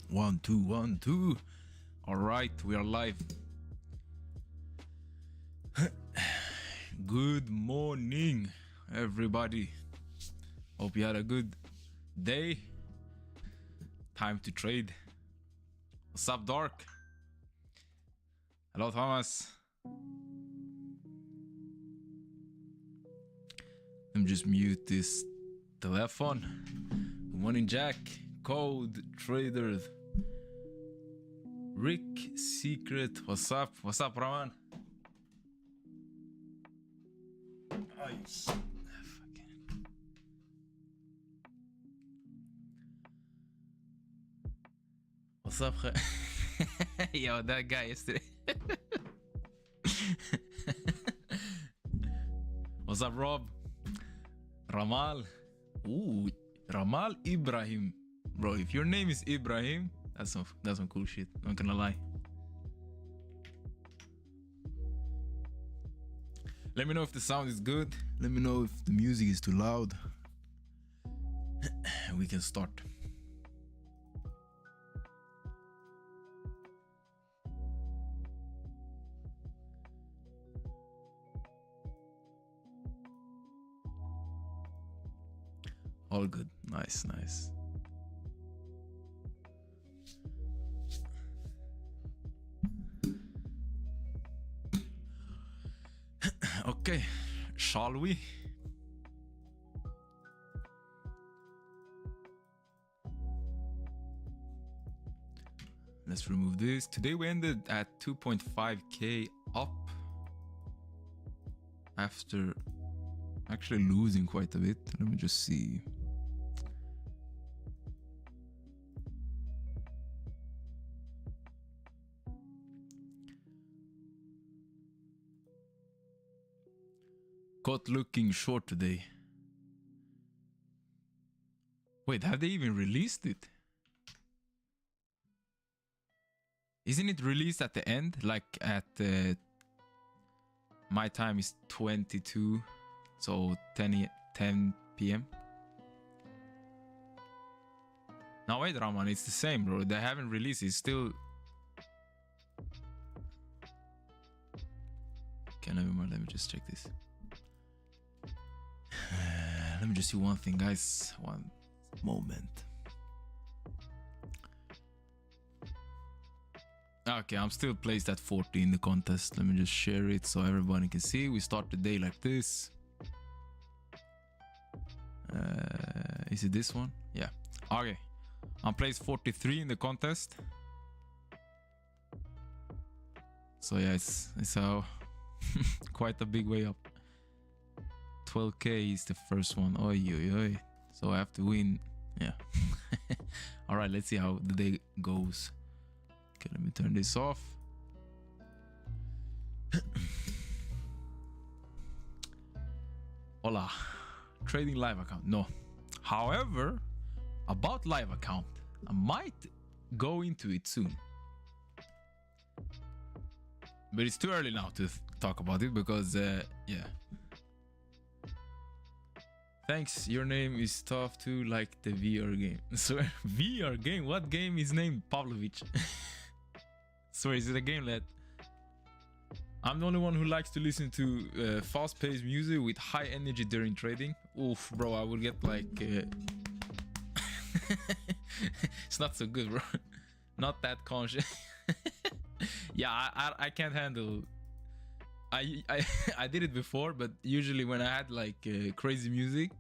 One, two, 1, 2. All right, we are live. Good morning, everybody. Hope you had a good day. Time to trade. What's up, Dark? Hello, Thomas. Let me just mute this telephone. Good morning, Jack. Code Trader. Rick Secret. What's up? What's up, Raman? What's up? Yo, that guy yesterday. What's up, Rob? Ramal. Ooh, Ramal Ibrahim. Bro, if your name is Ibrahim, that's some cool shit. Not gonna lie. Let me know if the sound is good. Let me know if the music is too loud. We can start. All good. Nice, nice. Okay, shall we? Let's remove this. Today we ended at 2.5k up after actually losing quite a bit. Let me just see. Caught looking short today. Wait, have they even released it? Isn't it released at the end? Like at my time is 22, so 10 p.m. No, wait, Raman, it's the same, bro. They haven't released it. It's still... Okay, never mind. Let me just check this. Let me just see one thing, guys. One moment. Okay, I'm still placed at 40 in the contest. Let me just share it so everybody can see. We start the day like this. Is it this one? Yeah. Okay. I'm placed 43 in the contest. So yeah, it's quite a big way up. 12k is the first one. Oi, oi, oi. So I have to win. Yeah. All right, let's see how the day goes. Okay, let me turn this off. Hola. Trading live account. No. However, about live account, I might go into it soon. But it's too early now to talk about it because, yeah. Thanks, your name is tough too, like the VR game. So, VR game? What game is named Pavlovich? So, is it a game that... I'm the only one who likes to listen to fast-paced music with high energy during trading. Oof, bro, I would get like... It's not so good, bro. Not that conscious. Yeah, I can't handle... I did it before, but usually when I had like crazy music,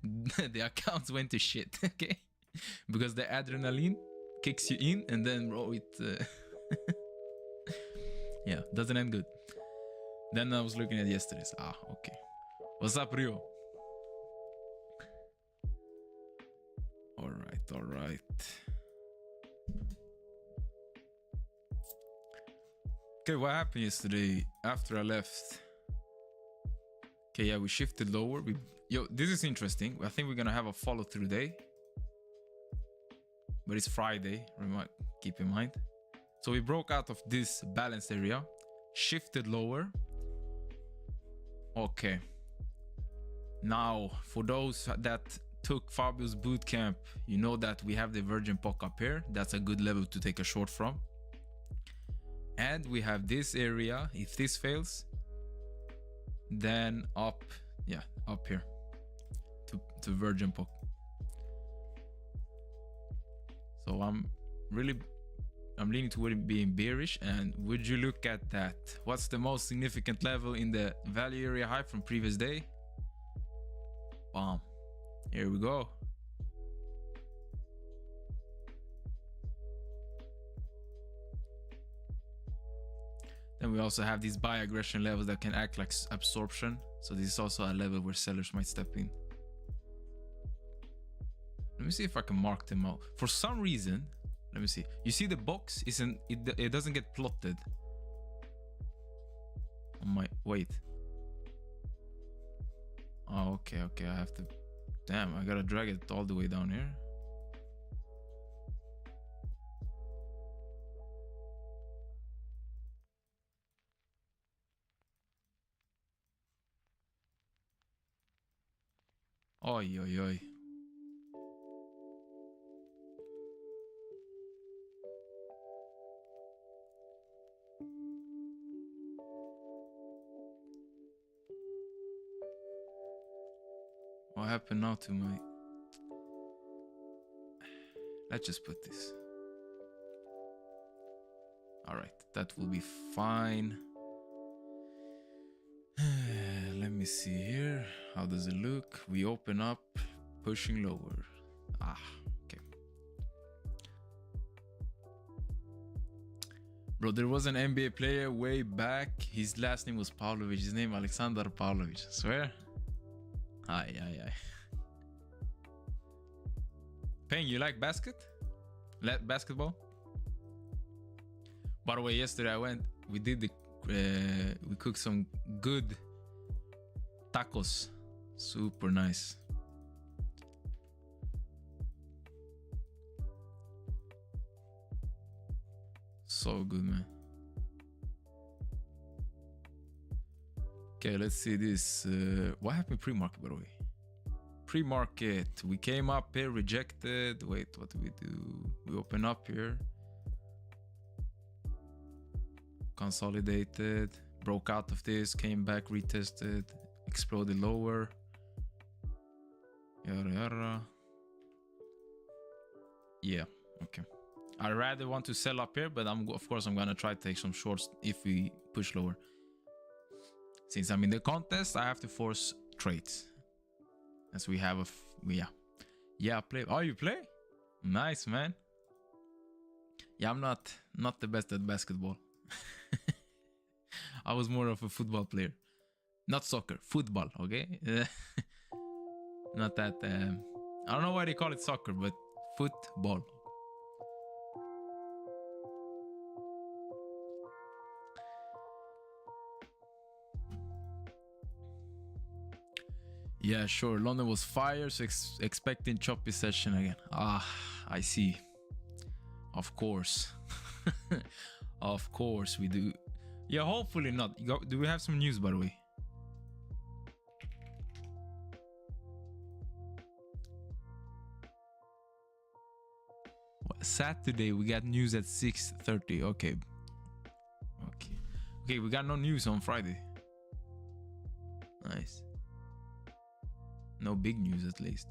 the accounts went to shit. Okay, because the adrenaline kicks you in, and then bro, it yeah, doesn't end good. Then I was looking at yesterday's. Ah, okay. What's up, Rio? All right, all right. Okay, what happened yesterday after I left? Okay, yeah, we shifted lower. Yo, this is interesting. I think we're gonna have a follow-through day, but it's Friday. Keep in mind. So we broke out of this balanced area, shifted lower. Okay. Now, for those that took Fabio's boot camp, you know that we have the Virgin Pock up here. That's a good level to take a short from. And we have this area. If this fails, then up, yeah, up here to Virgin Pock. So I'm leaning toward being bearish. And would you look at that? What's the most significant level in the value area high from previous day? Bam. Here we go. Then we also have these buy aggression levels that can act like absorption. So this is also a level where sellers might step in. Let me see if I can mark them out. For some reason, let me see. You see the box isn't, it doesn't get plotted. Oh my, wait. Oh, okay, I have to, damn, I gotta drag it all the way down here. Oi, oi, oi. What happened now to my... Let's just put this. All right, that will be fine. Let me see here. How does it look? We open up, pushing lower. Ah, okay. Bro, there was an NBA player way back. His last name was Pavlovich. His name Alexander Pavlovich. I swear. Aye. Payne, you like basketball? By the way, yesterday we cooked some good tacos. Super nice. So good, man. Okay, let's see this. What happened pre-market, by the way? Pre-market, we came up here, rejected. Wait, what do? We open up here. Consolidated, broke out of this, came back, retested, exploded lower. Yada. Yeah, okay. I rather want to sell up here, but of course I'm gonna try to take some shorts if we push lower. Since I'm in the contest, I have to force trades. As we have play. Oh, you play? Nice, man. Yeah, I'm not the best at basketball. I was more of a football player. Not soccer, football, okay? Not that, I don't know why they call it soccer, but football. Yeah, sure. London was fire, so expecting choppy session again. Ah, I see. Of course. Of course we do. Yeah, hopefully not. Do we have some news, by the way? Saturday, we got news at 6:30. Okay, we got no news on Friday. Nice. No big news, at least.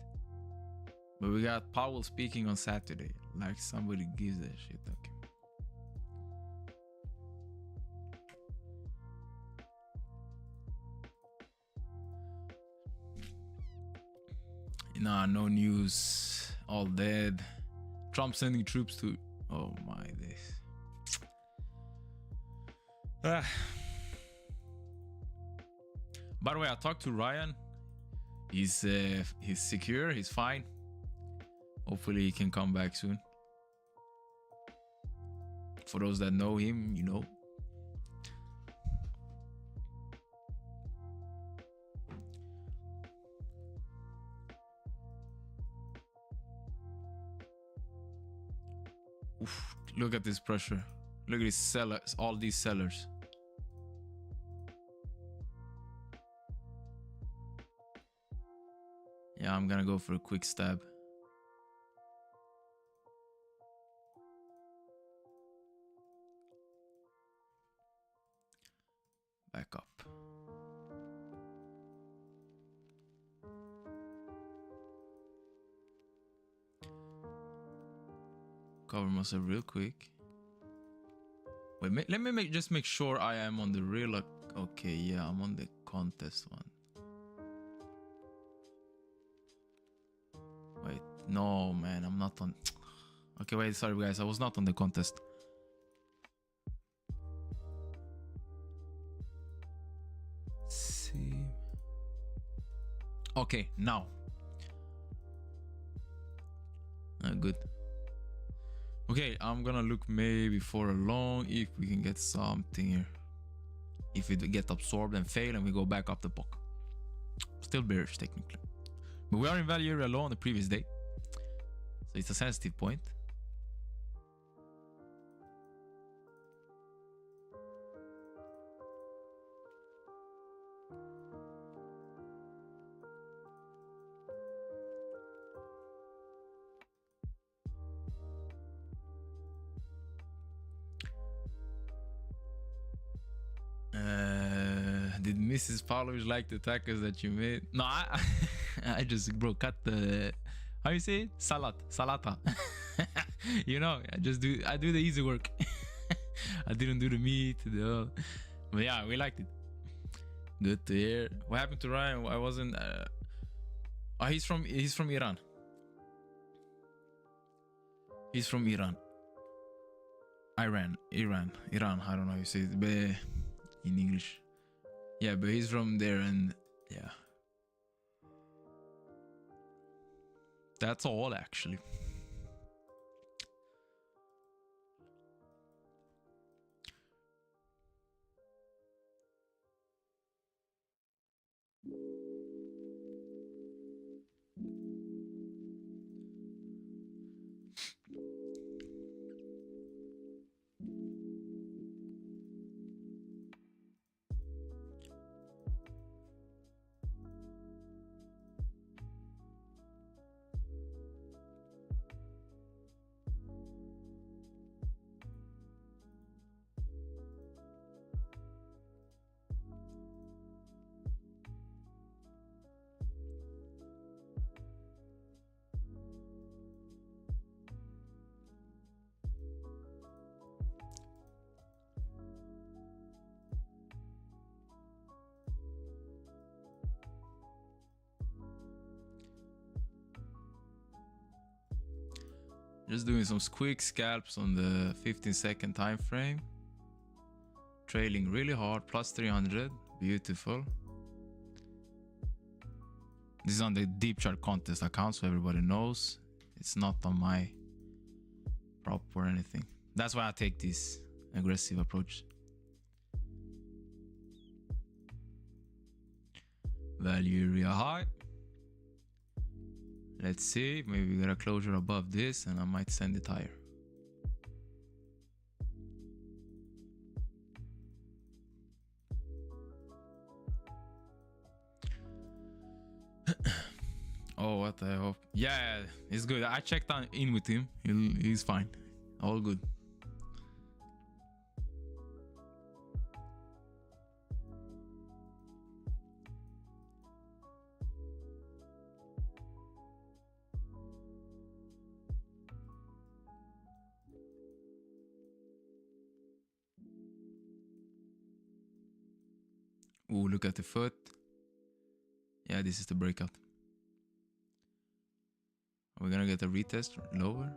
But we got Powell speaking on Saturday. Like somebody gives that shit. Okay. Nah, no news. All dead. Trump sending troops to... Oh my days. By the way, I talked to Ryan. He's secure. He's fine. Hopefully he can come back soon. For those that know him, you know. Oof, look at this pressure. Look at these sellers, all these sellers. Yeah, I'm gonna go for a quick stab. Back up. Cover myself real quick. Wait, let me just make sure I am on the real. Okay, yeah, I'm on the contest one. Wait, no, man, I'm not on. Okay, wait, sorry, guys, I was not on the contest. See. Okay, now. Good. Okay, I'm gonna look maybe for a long if we can get something here. If we get absorbed and fail and we go back up the block. Still bearish technically. But we are in value area low on the previous day. So it's a sensitive point. Did Mrs. Pavlovich like the tacos that you made? No, I just, bro, cut the, how you say it? Salata. You know, I do the easy work. I didn't do the meat, but yeah, we liked it. Good to hear. What happened to Ryan? I wasn't, he's from Iran. He's from Iran. Iran. I don't know how you say it, but in English. Yeah, but he's from there, and yeah. That's all, actually. Just doing some quick scalps on the 15-second time frame. Trailing really hard, plus 300. Beautiful. This is on the Deepchart contest account, so everybody knows. It's not on my prop or anything. That's why I take this aggressive approach. Value area high. Let's see, maybe we get a closure above this and I might send it higher. Oh, what I hope. Yeah, it's good. I checked in with him. He's fine. All good. Ooh, look at the foot. Yeah, this is the breakout. Are we gonna get a retest lower?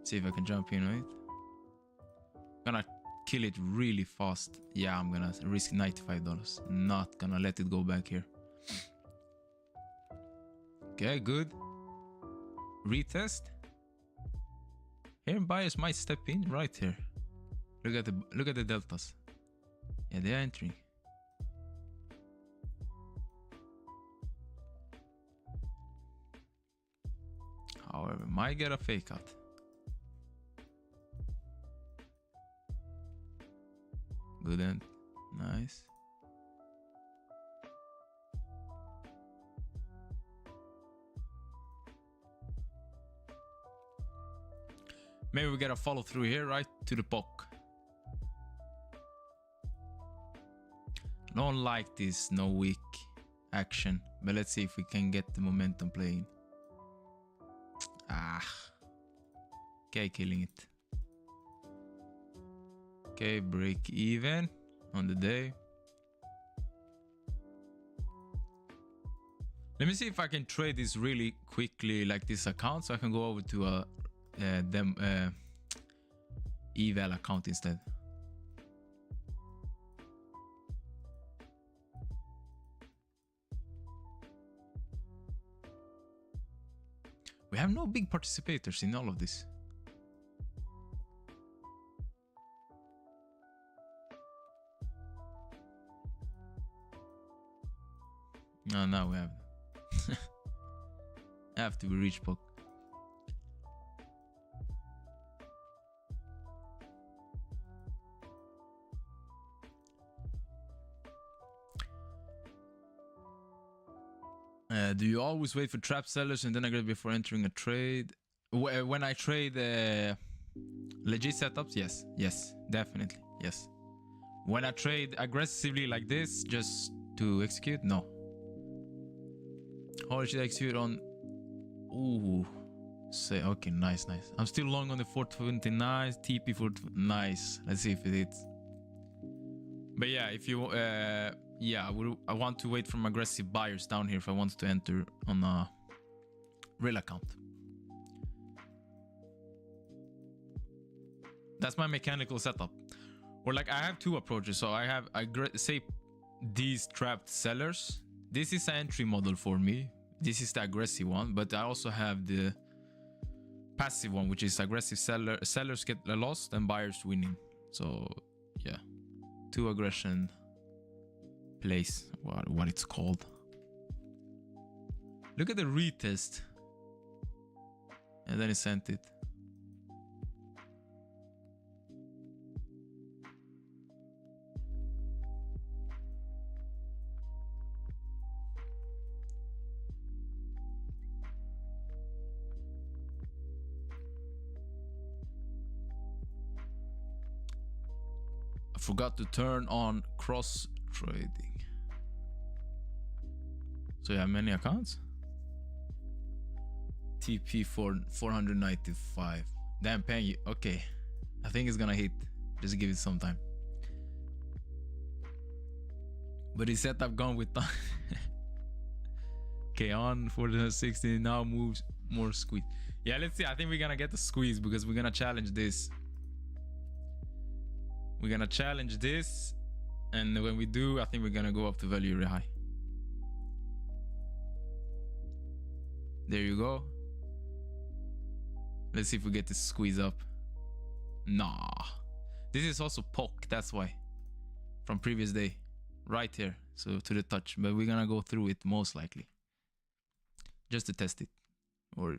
See if I can jump in, right? Gonna kill it really fast. Yeah, I'm gonna risk $95. Not gonna let it go back here. Okay, good. Retest. Here buyers might step in right here. Look at the deltas. Yeah, they are entering. However, might get a fake out. Good end. Nice. Maybe we get a follow through here, right? To the poke. Don't like this no weak action. But let's see if we can get the momentum playing. Ah. Okay, killing it. Okay, break even on the day. Let me see if I can trade this really quickly, like this account, so I can go over to a eval account instead. We have no big participators in all of this. No, now we have. Have to be reach poke. Do you always wait for trap sellers and then agree before entering a trade? When I trade legit setups, yes, definitely, yes. When I trade aggressively like this, just to execute, no. Or should I execute on? Ooh, say okay, nice. I'm still long on the 429 TP for nice. Let's see if it hits. But yeah, if you yeah, I want to wait from aggressive buyers down here if I want to enter on a real account. That's my mechanical setup. Or like I have two approaches. So I have say these trapped sellers. This is an entry model for me. This is the aggressive one, but I also have the passive one, which is aggressive sellers get lost and buyers winning. So yeah, two aggression plays, what it's called. Look at the retest, and then he sent it. I forgot to turn on cross trading. So you have many accounts? TP for 495. Damn, paying you. Okay, I think it's gonna hit. Just give it some time. But his setup gone with time. Okay, on for the 60 now moves more squeeze. Yeah, let's see. I think we're gonna get the squeeze because we're gonna challenge this. We're gonna challenge this, and when we do, I think we're gonna go up to value really high. There you go. Let's see if we get this squeeze up. Nah. This is also poke, that's why. From previous day. Right here. So to the touch. But we're gonna go through it most likely. Just to test it. Or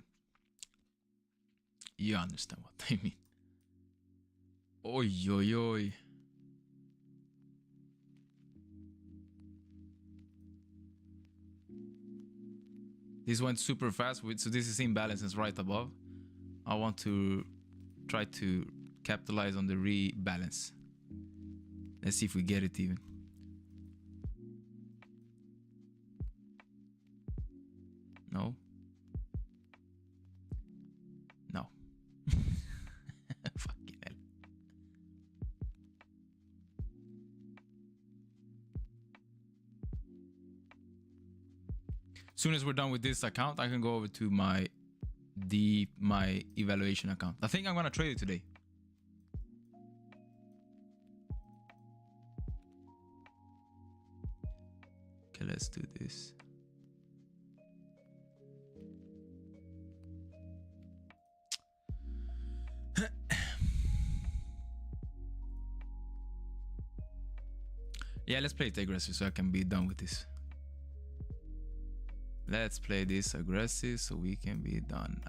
you understand what I mean. Oi, oi, oi. This went super fast, so this is imbalances right above. I want to try to capitalize on the rebalance. Let's see if we get it even. No. No. Fucking hell. Soon as we're done with this account, I can go over to my evaluation account. I think I'm gonna trade it today. Okay, let's do this. Yeah, let's play it aggressive so I can be done with this. Let's play this aggressive so we can be done.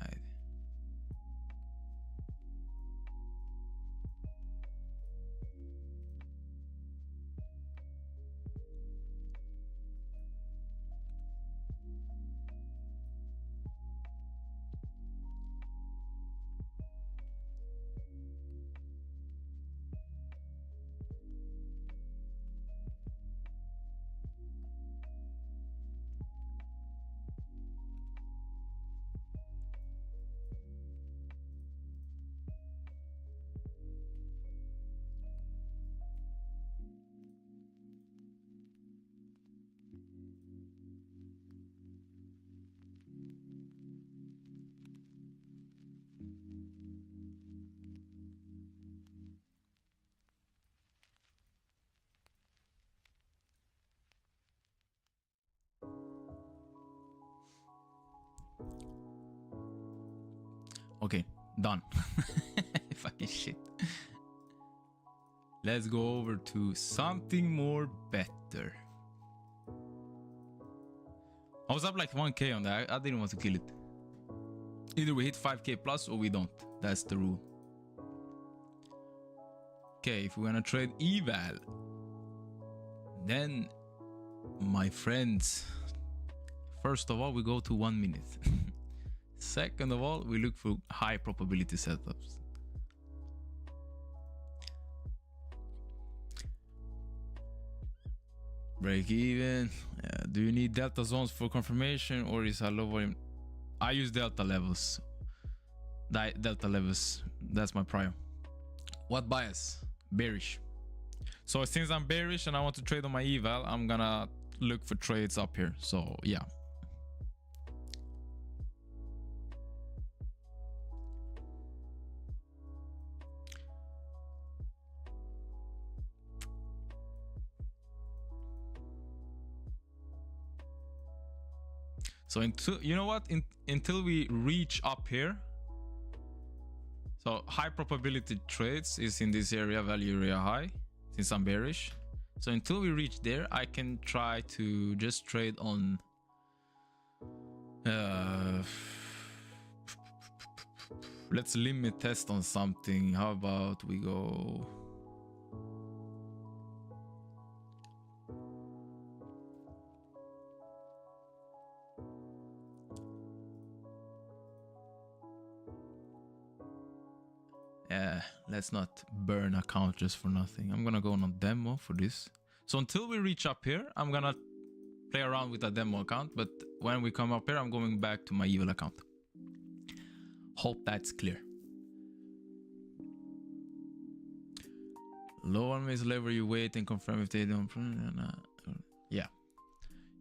Okay, done. Fucking shit. Let's go over to something more better. I was up like 1k on that. I didn't want to kill it. Either we hit 5k plus or we don't. That's the rule. Okay, if we're gonna trade eval, then my friends, first of all, we go to 1 minute. Second of all, we look for high probability setups. Break even. Do you need delta zones for confirmation or is a low volume? I use delta levels. Delta levels. That's my prior. What bias? Bearish. So since I'm bearish and I want to trade on my eval, I'm gonna look for trades up here. So yeah. So until, you know what, until we reach up here, so high probability trades is in this area, value area high, since I'm bearish. So until we reach there, I can try to just trade on let's limit test on something. How about we go let's not burn account just for nothing. I'm gonna go on a demo for this. So until we reach up here, I'm gonna play around with a demo account, but when we come up here, I'm going back to my evil account. Hope that's clear. Low on is level, you wait and confirm if they don't. Yeah.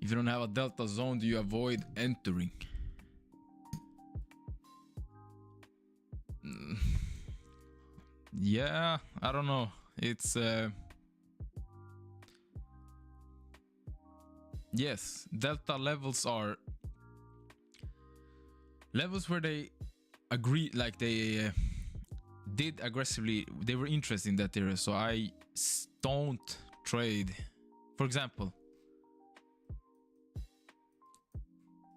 If you don't have a delta zone, do you avoid entering? Yeah, I don't know. It's yes, delta levels are levels where they agree, like they did aggressively, they were interested in that area. So I don't trade. For example,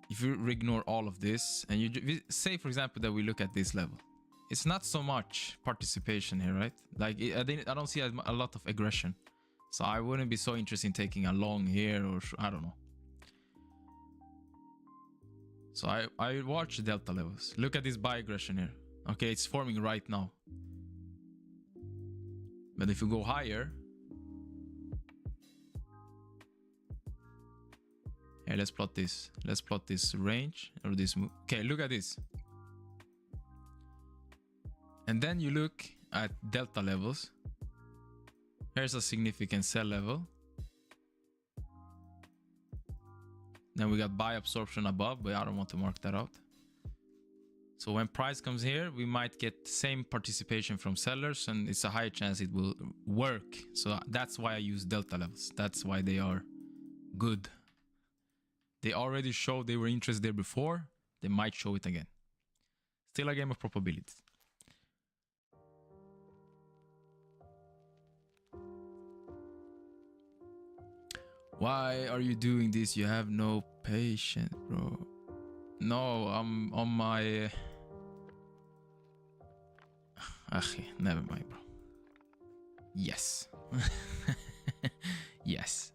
if you ignore all of this and you say, for example, that we look at this level, it's not so much participation here, right? Like I don't see a lot of aggression, so I wouldn't be so interested in taking a long here, or I don't know. So I watch delta levels. Look at this buy aggression here. Okay, it's forming right now, but if you go higher, here, let's plot this. Let's plot this range or this move. Okay, look at this. And then you look at delta levels. Here's a significant sell level. Then we got buy absorption above, but I don't want to mark that out. So when price comes here, we might get the same participation from sellers, and it's a high chance it will work. So that's why I use delta levels. That's why they are good. They already showed they were interested there before. They might show it again. Still a game of probabilities. Why are you doing this? You have no patience, bro. No, I'm on my... never mind, bro. Yes. Yes.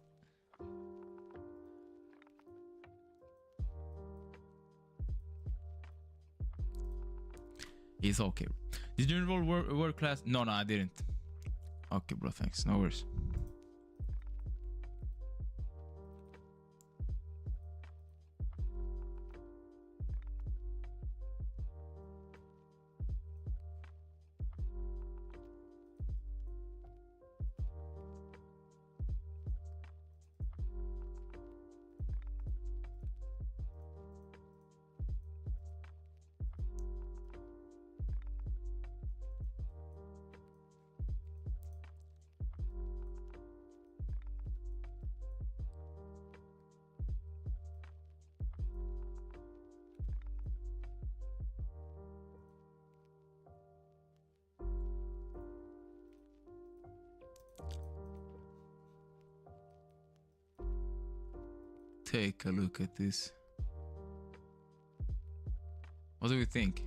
It's okay. Did you enroll work class? No, I didn't. Okay, bro, thanks. No worries. take a look at this. What do we think?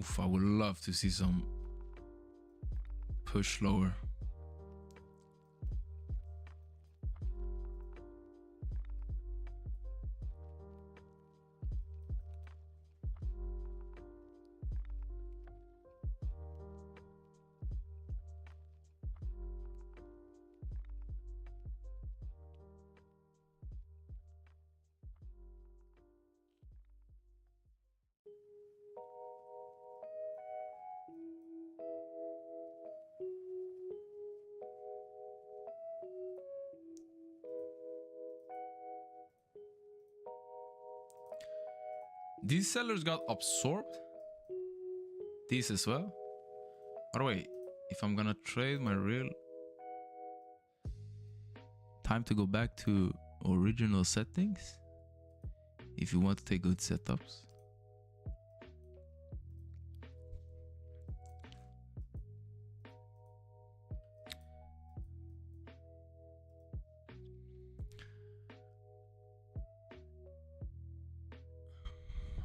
Oof, I would love to see some push lower. These sellers got absorbed. These as well. By the way, if I'm gonna trade my real, time to go back to original settings. If you want to take good setups.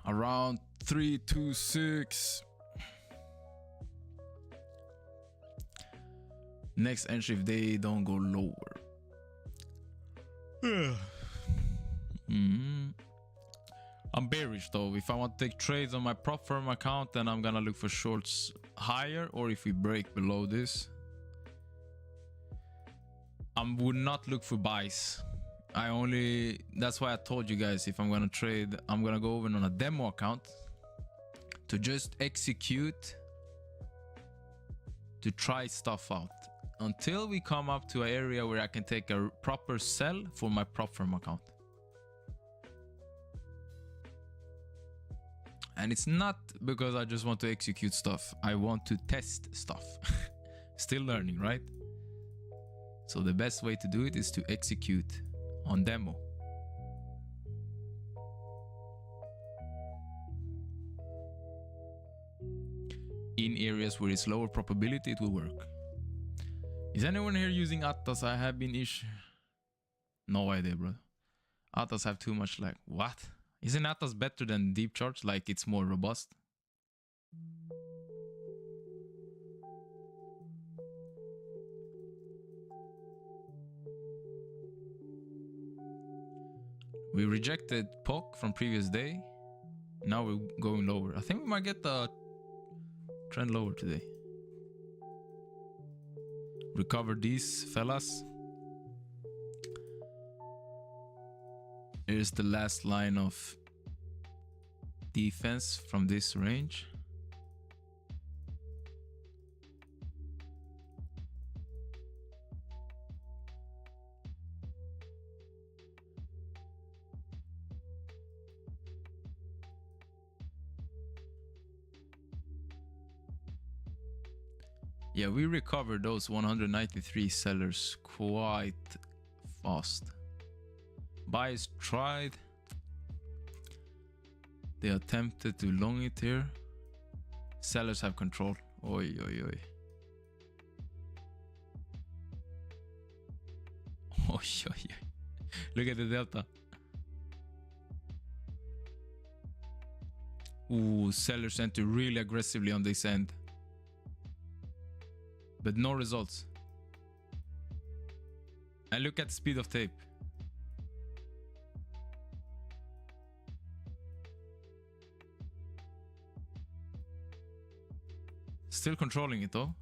Around 326. Next entry if they don't go lower. I'm bearish though. If I want to take trades on my prop firm account, then I'm gonna look for shorts higher, or if we break below this, I would not look for buys. That's why I told you guys, if I'm gonna trade, I'm gonna go over on a demo account to just execute, to try stuff out until we come up to an area where I can take a proper sell for my prop firm account. And it's not because I just want to execute stuff. I want to test stuff. Still learning, right? So the best way to do it is to execute on demo. In areas where it's lower probability, it will work. Is anyone here using Atlas? I have been no idea, bro. Atlas have too much lag. What? Isn't Atlas better than Deepcharts? Like it's more robust? We rejected POC from previous day. Now we're going lower. I think we might get the trend lower today. Recover these fellas. Here's the last line of defense from this range. Yeah, we recovered those 193 sellers quite fast. Buyers tried. They attempted to long it here. Sellers have control. Oi, oi, oi. Oi, oi, oi. Look at the delta. Ooh, sellers enter really aggressively on this end. But no results. And look at speed of tape. Still controlling it though.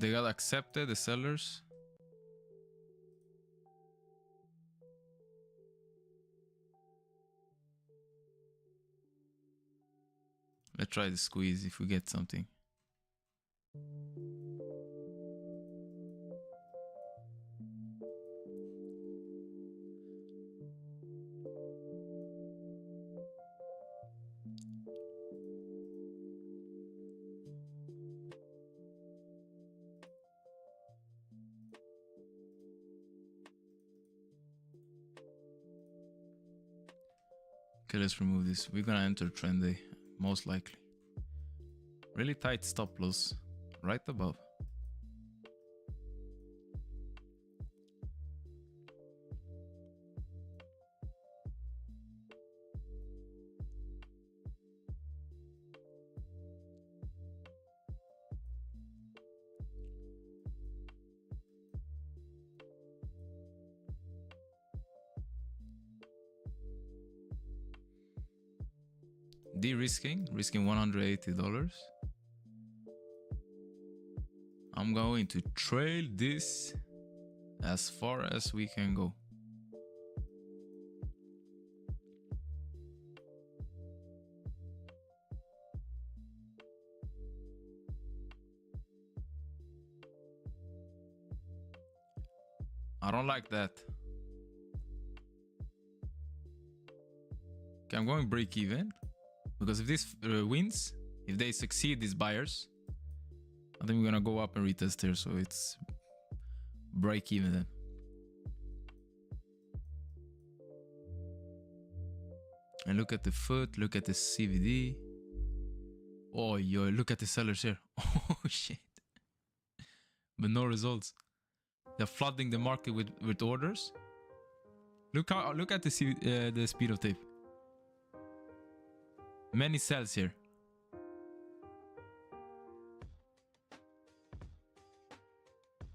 They got accepted, the sellers. Let's try the squeeze if we get something. Okay, let's remove this. We're gonna enter trend day, most likely. Really tight stop loss right above. De-risking, risking $180. I'm going to trail this as far as we can go. I don't like that. Okay, I'm going break even. Because if this wins, if they succeed, these buyers, I think we're gonna go up and retest here, so it's break even then. And look at the foot, look at the CVD. Oh, yo, look at the sellers here. Oh, shit. But no results. They're flooding the market with orders. Look at the speed of tape. Many sells here.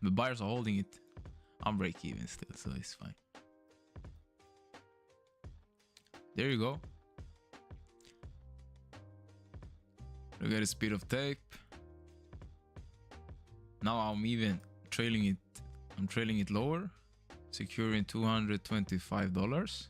The buyers are holding it. I'm break even still, so it's fine. There you go. Look at the speed of tape. Now I'm even trailing it. I'm trailing it lower, securing $225.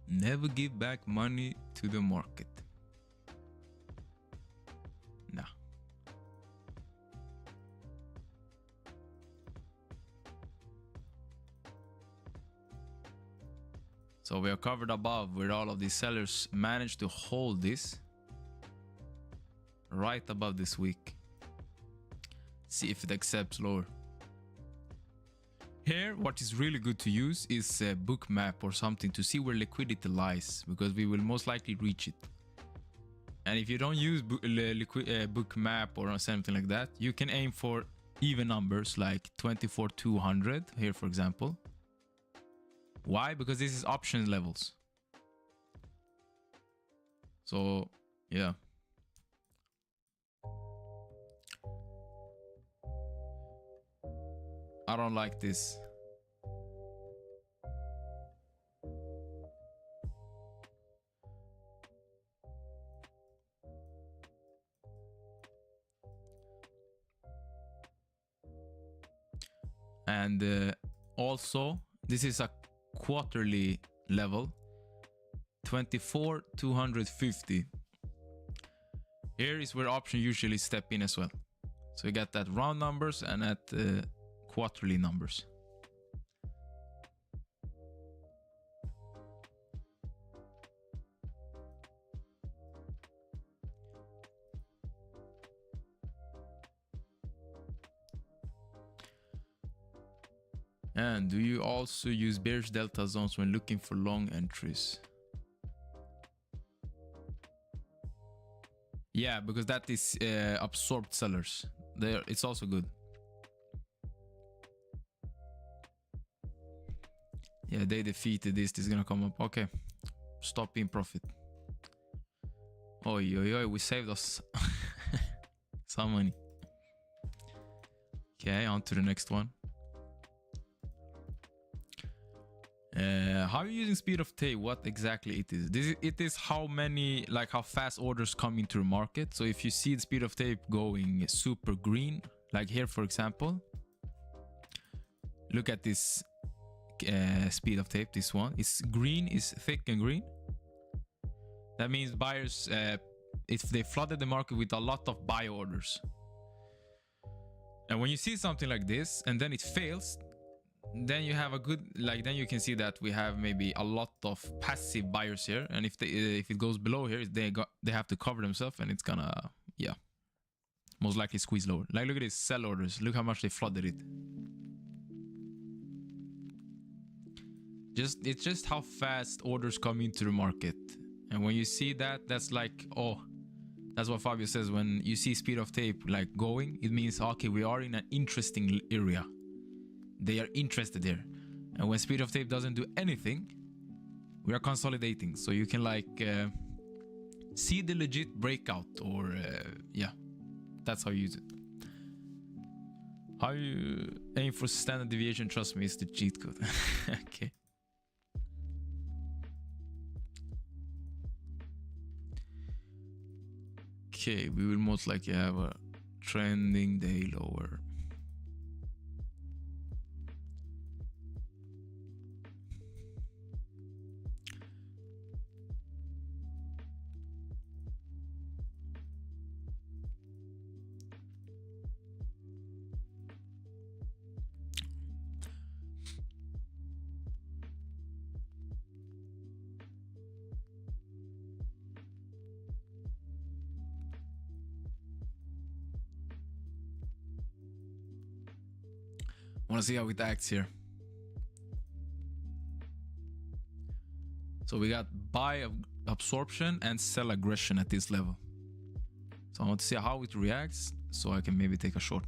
Never give back money to the market. Nah. So we are covered above where all of these sellers managed to hold this right above this wick. See if it accepts lower. Here, what is really good to use is a book map or something to see where liquidity lies, because we will most likely reach it. And if you don't use book map or something like that, you can aim for even numbers like 24,200 here, for example. Why? Because this is option levels. So, yeah. I don't like this. And also, this is a quarterly level, 24,250. Here is where options usually step in as well. So you get that round numbers and at quarterly numbers. And do you also use bearish delta zones when looking for long entries? Yeah, because that is absorbed sellers. It's also good. Yeah, they defeated this. This is gonna come up. Okay, stop in profit. Oi, oi, oi, we saved us some money. Okay, on to the next one. How are you using speed of tape? What exactly it is? It is how many, like how fast orders come into the market. So if you see the speed of tape going super green, like here, for example, look at this speed of tape. This one is green, is thick and green. That means buyers if they flooded the market with a lot of buy orders. And when you see something like this and then it fails, then you have a good, like, then you can see that we have maybe a lot of passive buyers here, and if it goes below here, they have to cover themselves, and it's gonna, yeah, most likely squeeze lower. Like, look at these sell orders. Look how much they flooded it. It's just how fast orders come into the market. And when you see that, that's like, oh, that's what Fabio says. When you see speed of tape like going, it means, okay, we are in an interesting area. They are interested there. And when speed of tape doesn't do anything, we are consolidating. So you can like see the legit breakout, or yeah, that's how you use it. How you aim for standard deviation, trust me, is the cheat code. Okay. Okay, we will most likely have a trending day lower. Want to see how it acts here. So we got buy absorption and sell aggression at this level. So I want to see how it reacts, so I can maybe take a short.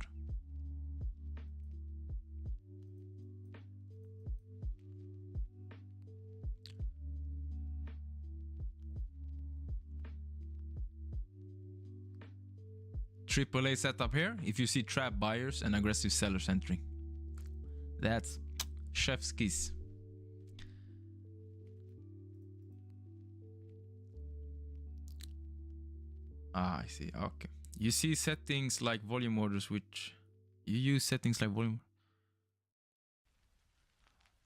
AAA setup here. If you see trap buyers and aggressive sellers entering, that's chef's kiss. Ah, I see. Okay. You see settings like volume orders, which you use settings like volume.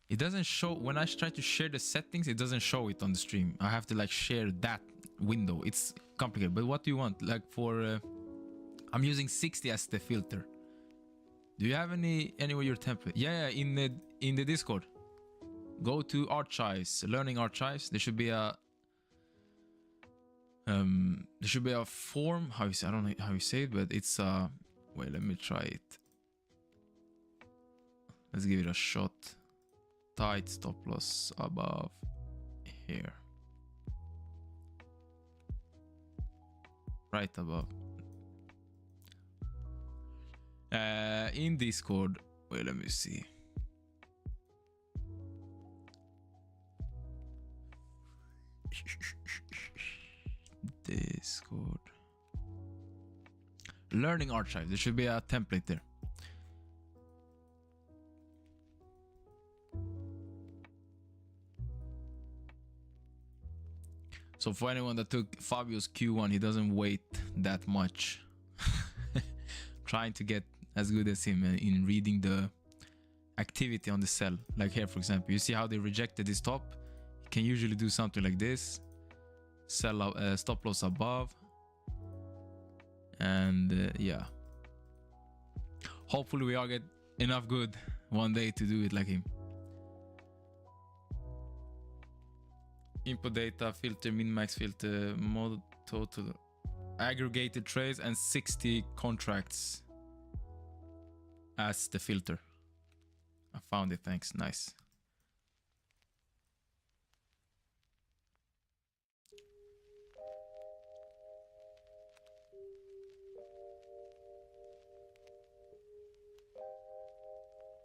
It doesn't show when I try to share the settings. It doesn't show it on the stream. I have to like share that window. It's complicated. But what do you want? Like for I'm using 60 as the filter. Do you have anywhere your template? Yeah, in the Discord. Go to archives, learning archives. There should be a form. How you say? I don't know how you say it, but it's wait, let me try it. Let's give it a shot. Tight stop loss above here. Right above. In Discord, wait, let me see. Discord. Learning archive. There should be a template there. So for anyone that took Fabio's Q1, he doesn't wait that much. Trying to get as good as him in reading the activity on the sell. Like here, for example, you see how they rejected this top. You can usually do something like this. Sell stop loss above. And yeah. Hopefully we all get enough good one day to do it like him. Input data, filter, min-max filter, mod total, aggregated trades, and 60 contracts as the filter. I found it, thanks, nice.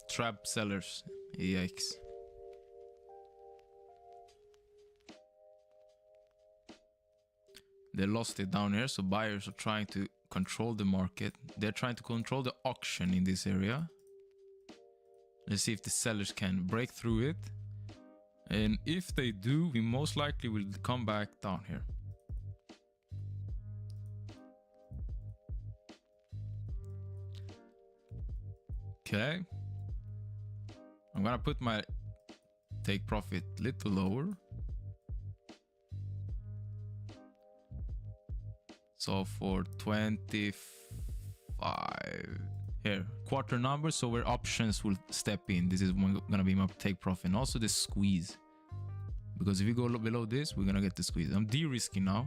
Trap sellers, yikes. They lost it down here, so buyers are trying to control the market. They're trying to control the auction in this area. Let's see if the sellers can break through it. And if they do, we most likely will come back down here. Okay. I'm gonna put my take profit a little lower. So for 25 here, quarter number, so where options will step in. This is gonna be my take profit. And also the squeeze. Because if you go below this, we're gonna get the squeeze. I'm de-risking now.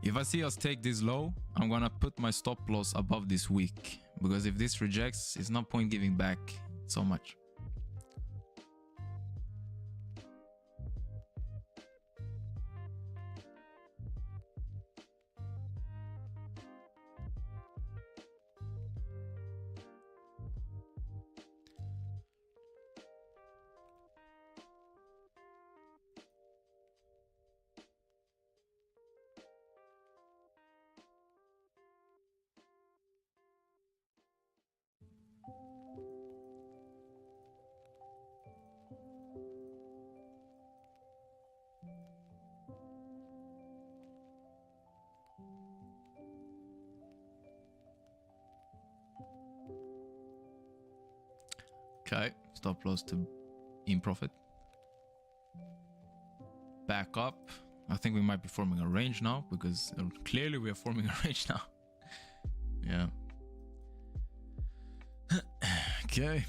If I see us take this low, I'm gonna put my stop loss above this week, because if this rejects, it's no point giving back so much. Okay, stop loss to in profit. Back up. I think we might be forming a range now, because clearly we are forming a range now. Yeah. Okay.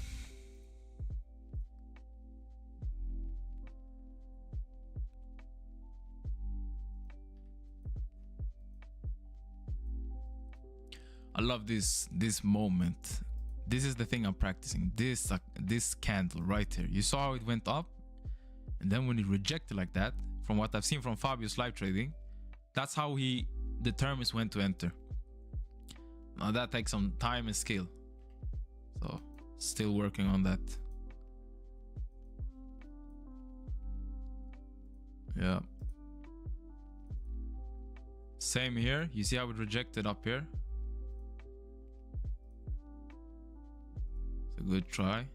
I love this moment. This is the thing I'm practicing. This candle right here. You saw how it went up, and then when it rejected like that, from what I've seen from Fabio's live trading, that's how he determines when to enter. Now that takes some time and skill. So still working on that. Yeah. Same here. You see how it rejected up here? It's a good try.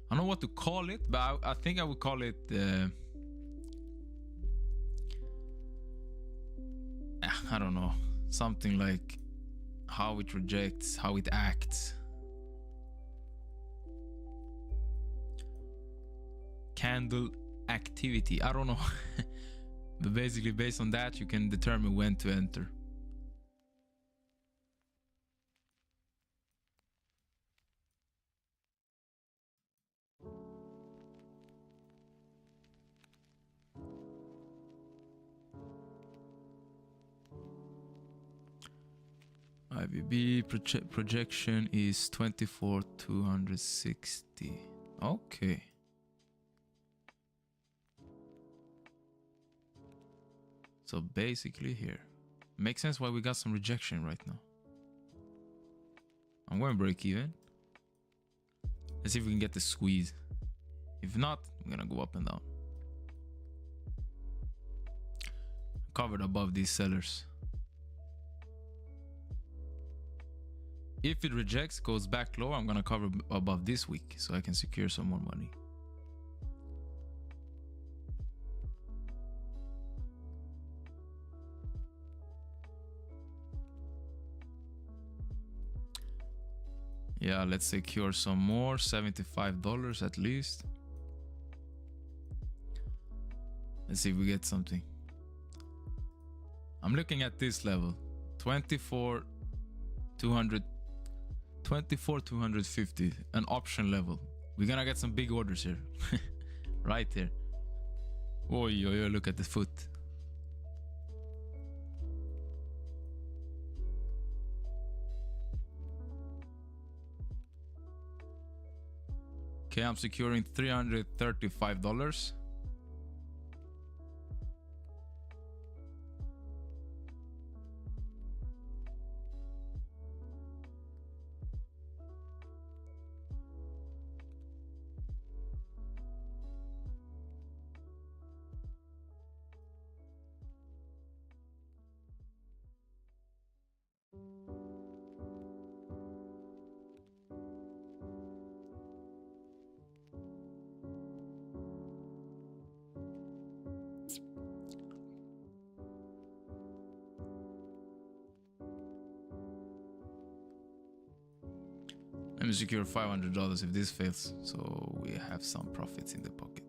I don't know what to call it, but I think I would call it I don't know, something like how it rejects, how it acts. Candle activity, I don't know. But basically based on that you can determine when to enter. IBB projection is 24,260. Okay. So basically here. Makes sense why we got some rejection right now. I'm going to break even. Let's see if we can get the squeeze. If not, I'm going to go up and down. Covered above these sellers. If it rejects, goes back low, I'm gonna cover above this week so I can secure some more money. Yeah, let's secure some more, $75 at least. Let's see if we get something. I'm looking at this level, 24,250, an option level. We're gonna get some big orders here. Right here. Oh, look at the foot. Okay, I'm securing $335. we secure $500 if this fails, so we have some profits in the pocket.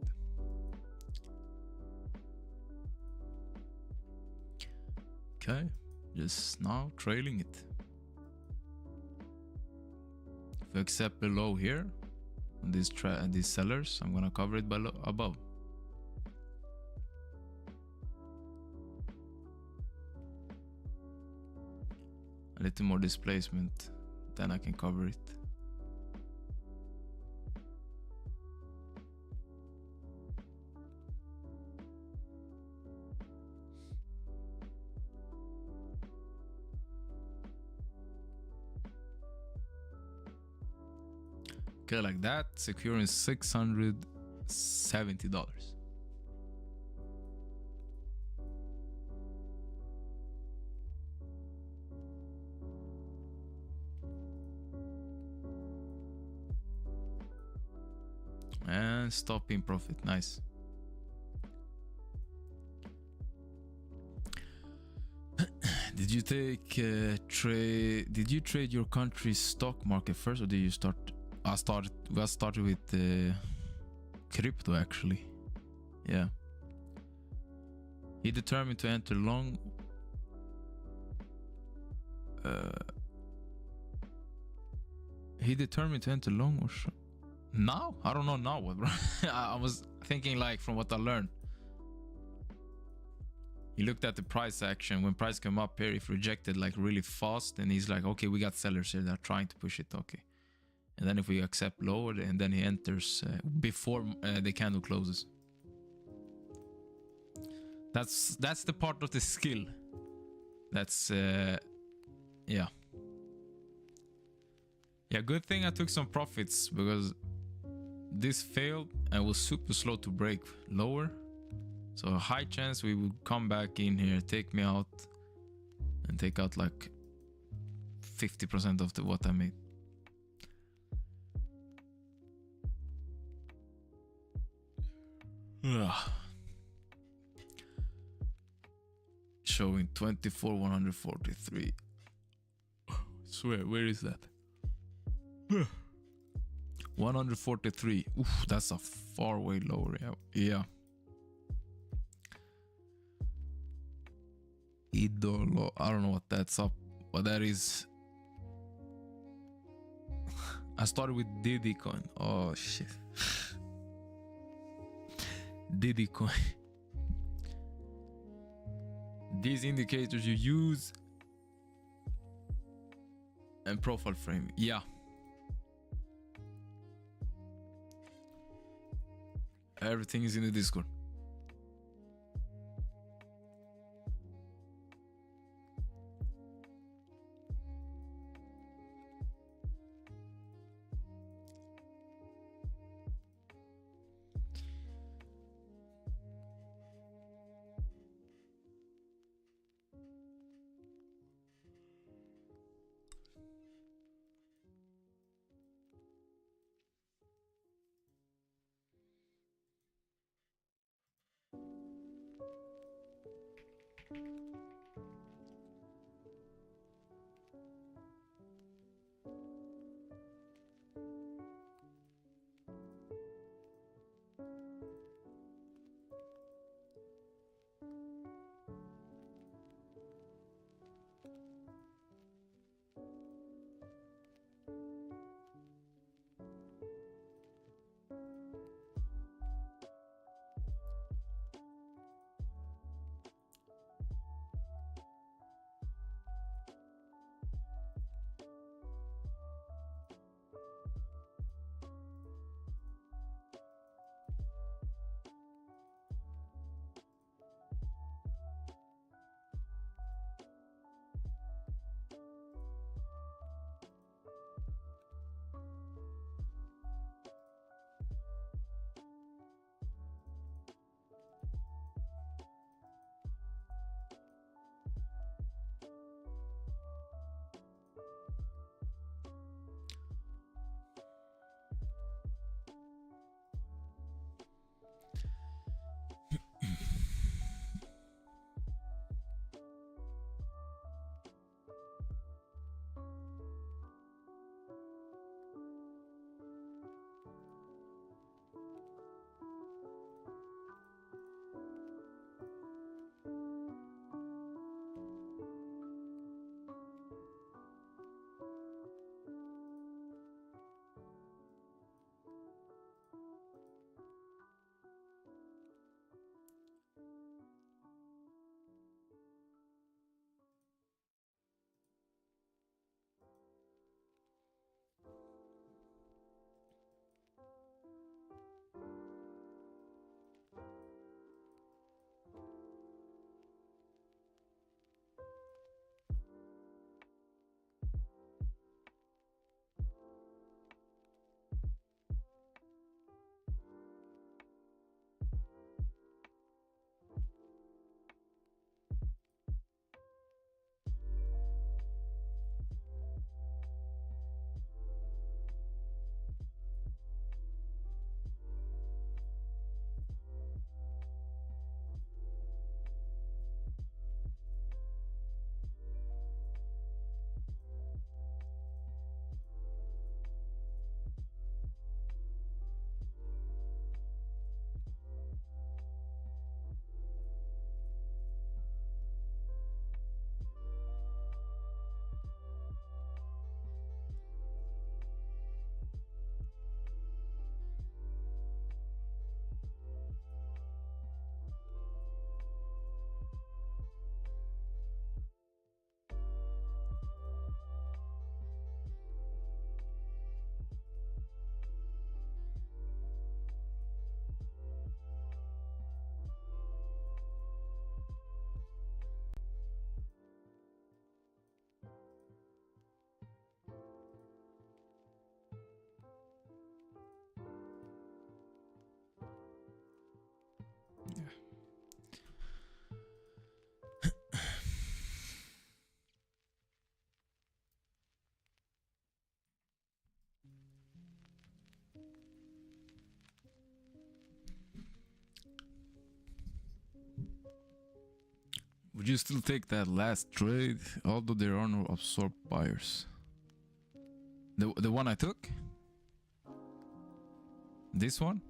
Okay, just now trailing it. If we accept below here on these sellers, I'm gonna cover it below above. A little more displacement, then I can cover it. Okay, like that, securing $670. And stop in profit, nice. Did you take trade? Did you trade your country's stock market first, or did you start? We started with crypto actually. Yeah. He determined to enter long. He determined to enter long or short. Now? I don't know now what, bro. I was thinking like from what I learned. He looked at the price action. When price came up here, if rejected like really fast, and he's like, okay, we got sellers here. They're trying to push it. Okay. And then if we accept lower, and then he enters before the candle closes. That's the part of the skill. That's yeah. Yeah, good thing I took some profits because this failed and was super slow to break lower. So a high chance we would come back in here, take me out, and take out like 50% of what I made. Showing 24,143. Swear, where is that? 143. Oof, that's a far way lower. Yeah. Idolo. I don't know what that's up, but that is. I started with Diddy coin. Oh shit. Diddy coin. These indicators you use and profile frame. Yeah. Everything is in the Discord. Would you still take that last trade, although there are no absorbed buyers? The one I took? This one?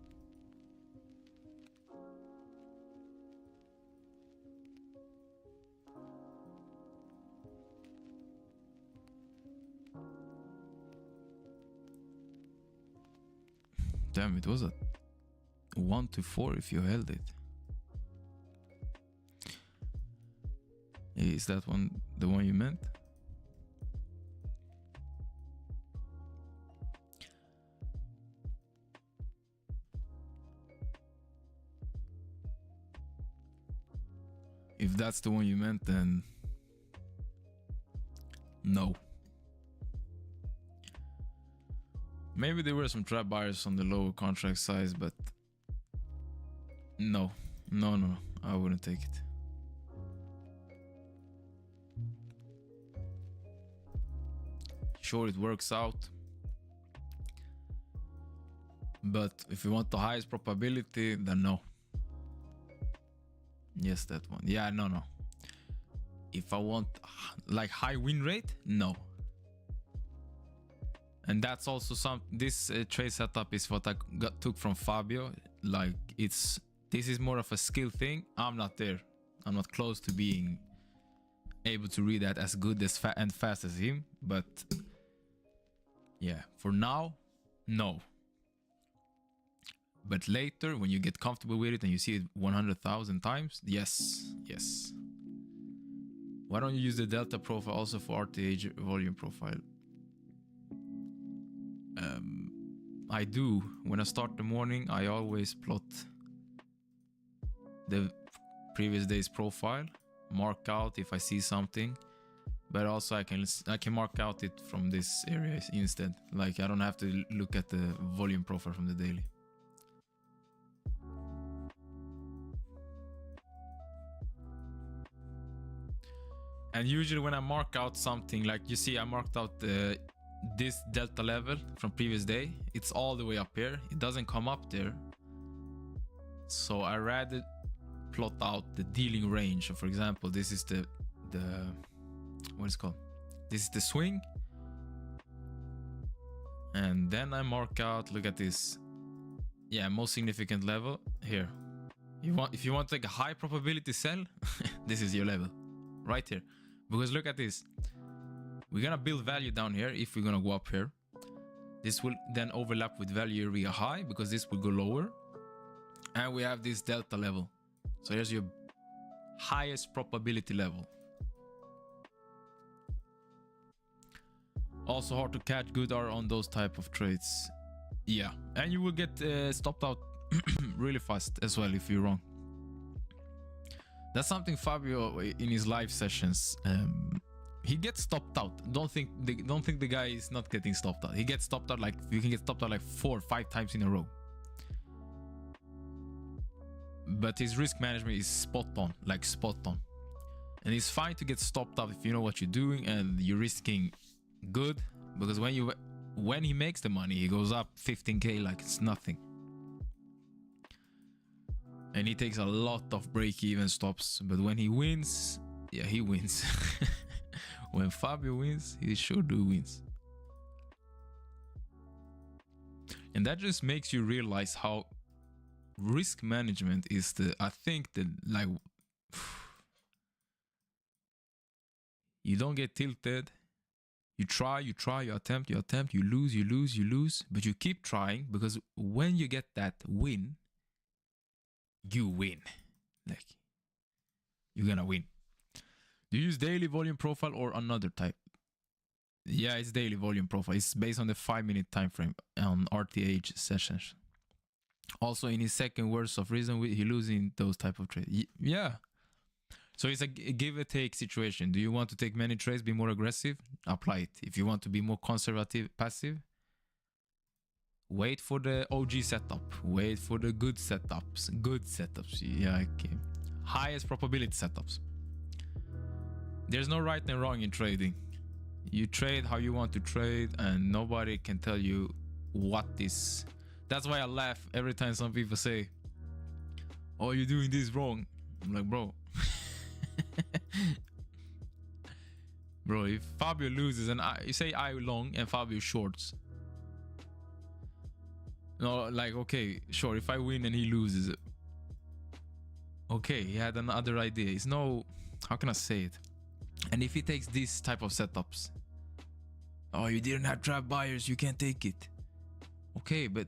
Damn, it was a 1 to 4 if you held it. Is that one the one you meant? If that's the one you meant, then no. Maybe there were some trap buyers on the lower contract size, but no, I wouldn't take it. Sure, it works out, but if you want the highest probability, then no. Yes, that one. Yeah, no. If I want like high win rate, no. And that's also this trade setup is what I took from Fabio. Like this is more of a skill thing. I'm not there. I'm not close to being able to read that as good as and fast as him. But yeah, for now, no. But later, when you get comfortable with it and you see it 100,000 times, yes. Why don't you use the delta profile also for RTH volume profile? I do. When I start the morning, I always plot the previous day's profile, mark out if I see something, but also I can mark out it from this area instead. Like I don't have to look at the volume profile from the daily. And usually when I mark out something, like you see I marked out this delta level from previous day, it's all the way up here. It doesn't come up there. So I rather plot out the dealing range. So for example, this is the what is it called? This is the swing. And then I mark out, look at this. Yeah, most significant level here. If you want like a high probability sell, this is your level right here. Because look at this. We're gonna build value down here if we're gonna go up here. This will then overlap with value area high because this will go lower. And we have this delta level. So here's your highest probability level. Also hard to catch good R on those type of trades. Yeah, and you will get stopped out really fast as well if you're wrong. That's something Fabio in his live sessions, he gets stopped out. Don't think the guy is not getting stopped out. He gets stopped out like you can get stopped out like 4 or 5 times in a row. But his risk management is spot on, like spot on. And it's fine to get stopped out if you know what you're doing and you're risking good, because when he makes the money, he goes up 15k like it's nothing. And he takes a lot of break-even stops, but when he wins, yeah, he wins. When Fabio wins, he sure do wins. And that just makes you realize how risk management is I think that like, you don't get tilted. You try, you attempt, you lose, but you keep trying, because when you get that win, you win. Like, you're gonna win. Do you use daily volume profile or another type? Yeah, it's daily volume profile. It's based on the 5-minute time frame on RTH sessions. Also, in his second words of reason, he losing those type of trades. Yeah. So it's a give or take situation. Do you want to take many trades, be more aggressive? Apply it. If you want to be more conservative, passive, wait for the OG setup. Wait for the good setups. Yeah, okay. Highest probability setups. There's no right and wrong in trading. You trade how you want to trade, and nobody can tell you what is. That's why I laugh every time some people say, "Oh, you're doing this wrong." I'm like, bro, Bro, if Fabio loses and you say I long and Fabio shorts. No, like, okay, sure, if I win and he loses. Okay, he had another idea. It's no, how can I say it? And if he takes these type of setups. Oh, you didn't have trap buyers, you can't take it. Okay, but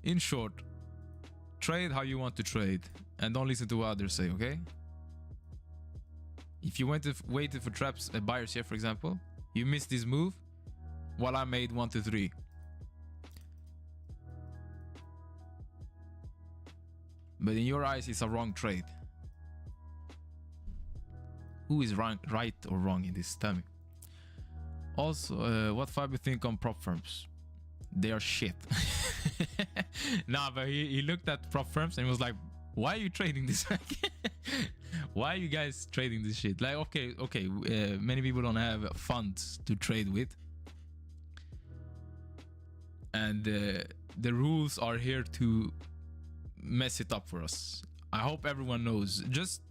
in short, trade how you want to trade and don't listen to what others say, okay? If you waited for traps buyers here, for example, you missed this move while I made 1 to 3. But in your eyes, it's a wrong trade. Who is right or wrong in this? Tell me. Also, what Fabio think on prop firms? They are shit. Nah, but he looked at prop firms and he was like, why are you trading this? Why are you guys trading this shit? Like, okay, many people don't have funds to trade with. And the rules are here to mess it up for us. I hope everyone knows. Just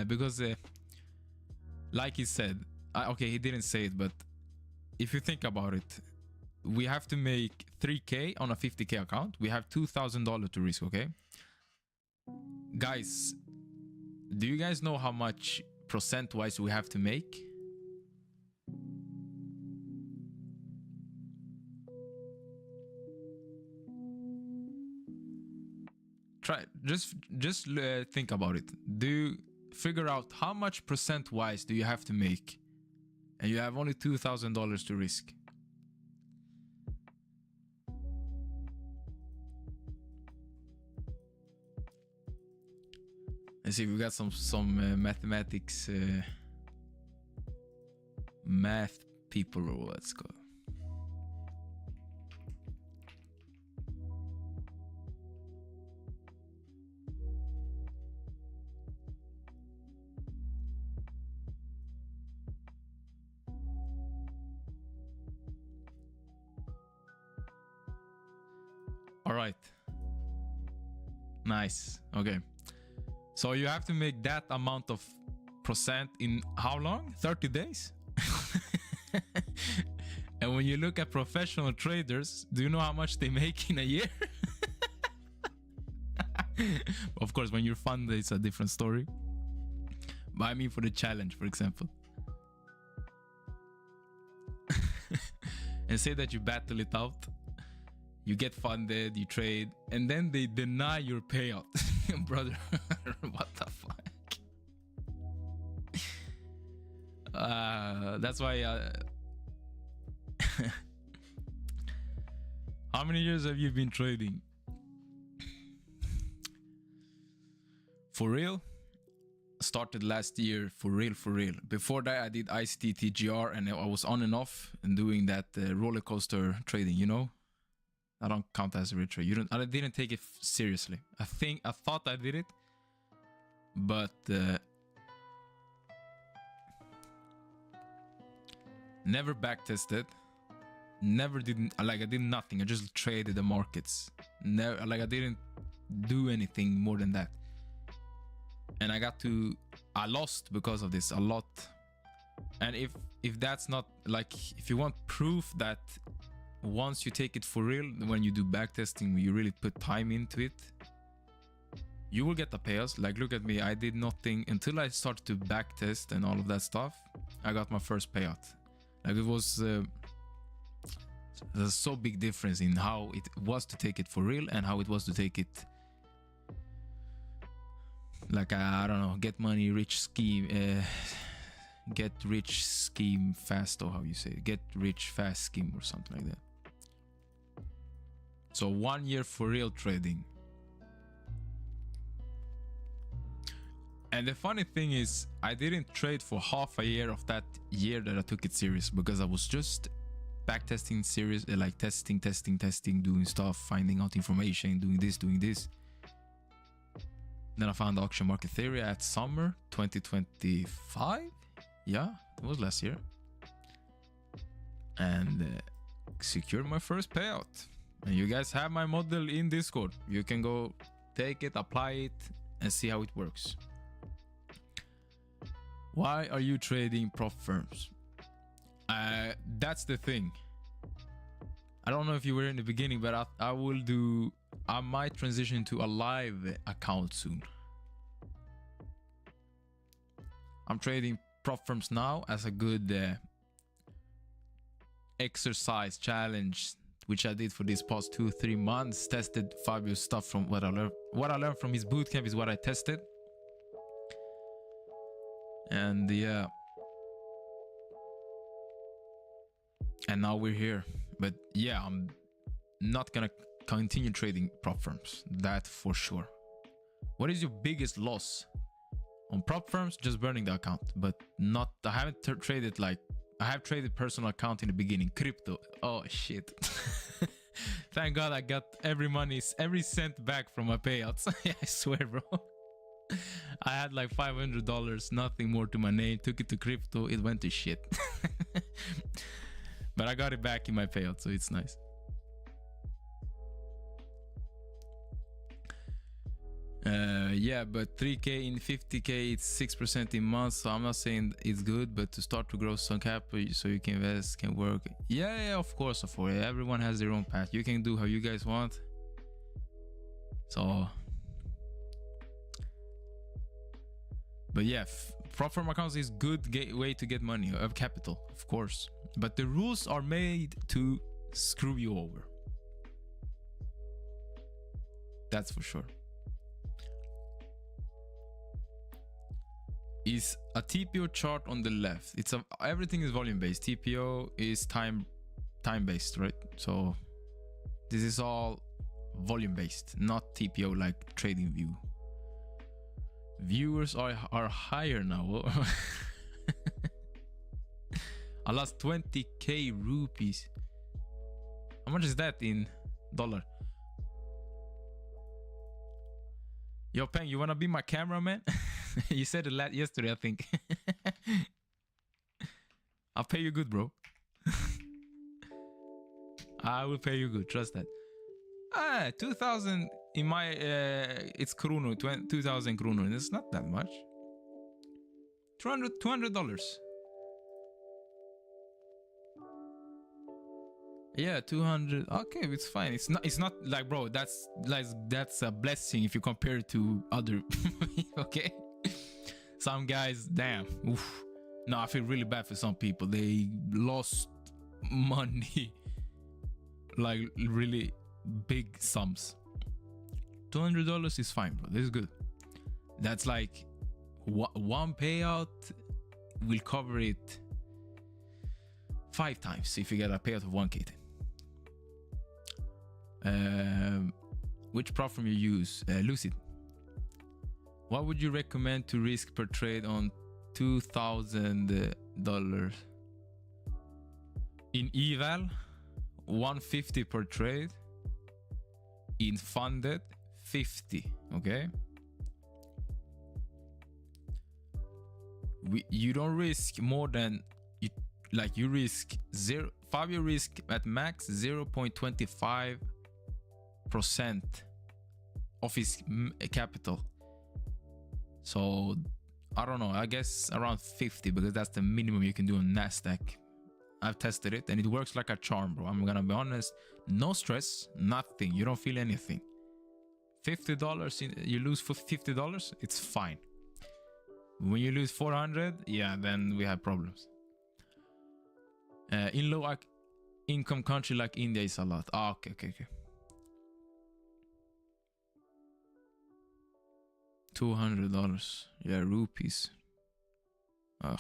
because, like he said, okay, he didn't say it, but if you think about it, we have to make 3K on a 50K account. We have $2,000 to risk, okay? Guys, do you guys know how much percent-wise we have to make? Try, just think about it. Do you figure out how much percent-wise do you have to make? And you have only $2,000 to risk. Let's see, we got some mathematics, math people, or let's go. All right. Nice. Okay. So you have to make that amount of percent in how long? 30 days? And when you look at professional traders, do you know how much they make in a year? Of course, when you're funded, it's a different story. But I mean for the challenge, for example. And say that you battle it out. You get funded, you trade, and then they deny your payout. Brother, what the fuck? That's why... How many years have you been trading? For real? Started last year, for real. Before that, I did ICT, TGR, and I was on and off and doing that roller coaster trading, you know? I don't count as a real trade. I didn't take it seriously. I thought I did it, but never back tested. Never did, like, I did nothing. I just traded the markets. Never, like, I didn't do anything more than that. And I lost because of this a lot. And if that's not, like, if you want proof that once you take it for real, when you do back testing, you really put time into it, you will get the payouts. Like, look at me, I did nothing until I started to back test and all of that stuff. I got my first payout. Like, it was there's so big difference in how it was to take it for real and how it was to take it like, I don't know, get rich scheme fast, or how you say it, get rich fast scheme or something like that. So 1 year for real trading. And the funny thing is, I didn't trade for half a year of that year that I took it serious, because I was just back testing serious, like testing, doing stuff, finding out information, doing this. Then I found auction market theory at summer 2025. Yeah, it was last year. And secured my first payout. And you guys have my model in Discord. You can go take it, apply it, and see how it works. Why are you trading prop firms? That's the thing. I don't know if you were in the beginning, but I might transition to a live account soon. I'm trading prop firms now as a good exercise challenge, which I did for these past 2-3 months. Tested Fabio's stuff from what I learned. What I learned from his bootcamp is what I tested. And yeah. And now we're here. But yeah, I'm not gonna continue trading prop firms. That for sure. What is your biggest loss? On prop firms, just burning the account, but not. I haven't traded like. I have traded personal account in the beginning. Crypto. Oh shit. Thank God I got every cent back from my payouts. I swear, bro. I had like $500, nothing more to my name. Took it to crypto. It went to shit. But I got it back in my payout, so it's nice. Yeah, but 3k in 50k, it's 6% in months, so I'm not saying it's good, but to start to grow some capital so you can invest, can work. Yeah, of course. Everyone has their own path. You can do how you guys want. So, but yeah, prop firm accounts is good way to get money, of capital, of course. But the rules are made to screw you over. That's for sure. Is a TPO chart on the left. Everything is volume based. TPO is time based, right? So this is all volume based, not TPO like trading view. Viewers are higher now. I lost 20k rupees. How much is that in dollar? Yo, Peng, you wanna be my cameraman? You said it yesterday, I think. I'll pay you good, bro. I will pay you good. Trust that. 2,000 in my it's krono, 2,000 krono, and it's not that much. $200. Yeah, 200. Okay, it's fine. It's not like, bro, that's a blessing if you compare it to other. Okay. Some guys, damn. Oof. No, I feel really bad for some people. They lost money, like really big sums. $200 is fine, bro. This is good. That's like one payout will cover it 5 times if you get a payout of 1k. Which platform you use? Lucid. What would you recommend to risk per trade on $2,000 in eval? 150 per trade. In funded, 50. Okay. You don't risk more than you risk zero. Fabio risk at max 0.25% of his capital. So I don't know, I guess around 50, because that's the minimum you can do on Nasdaq. I've tested it and it works like a charm, bro. I'm gonna be honest. No stress, nothing. You don't feel anything. $50, you lose for $50, it's fine. When you lose 400, yeah, then we have problems. In low income country like India is a lot. Okay. $200. Yeah, rupees. Ugh.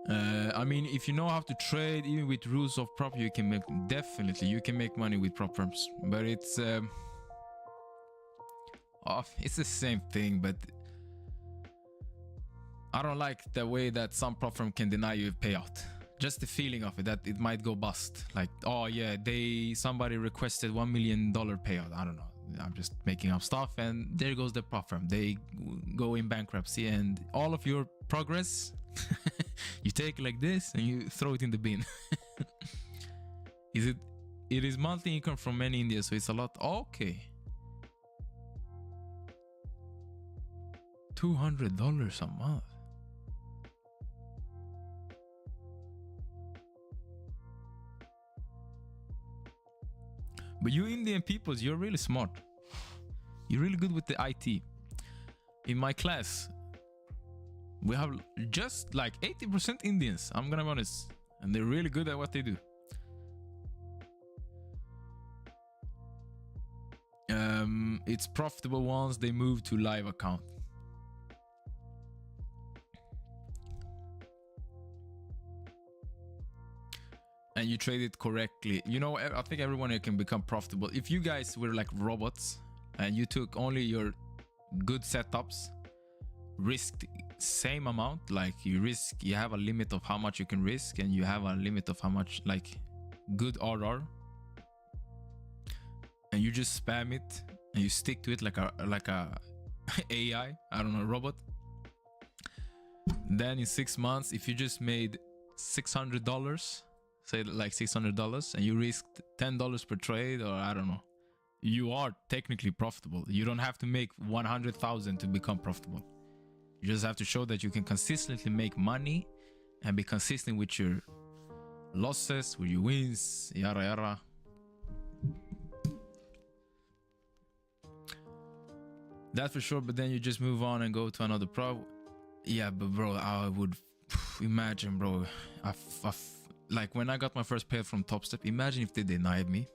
I mean, if you know how to trade, even with rules of prop, you can make money with prop firms. But it's the same thing. But I don't like the way that some prop firm can deny you a payout. Just the feeling of it, that it might go bust. Like, oh yeah, somebody requested $1 million payout. I don't know. I'm just making up stuff, and there goes the prop firm. They go in bankruptcy, and all of your progress, you take it like this and you throw it in the bin. It is monthly income from many India, so it's a lot. Okay. $200 a month. But you Indian peoples, you're really smart. You're really good with the IT. In my class, we have just like 80% Indians, I'm gonna be honest. And they're really good at what they do. It's profitable once they move to live account. And you trade it correctly. You know, I think everyone here can become profitable. If you guys were like robots and you took only your good setups, risked same amount, like you have a limit of how much you can risk, and you have a limit of how much, like, good RR, and you just spam it and you stick to it like a AI, I don't know, robot. Then in 6 months, if you just made $600, say like $600, and you risked $10 per trade, or I don't know, you are technically profitable. You don't have to make 100,000 to become profitable. You just have to show that you can consistently make money and be consistent with your losses, with your wins, yara yara. That for sure, but then you just move on and go to another pro. Yeah, but bro, I would imagine, bro, like when I got my first payout from Top Step, imagine if they denied me.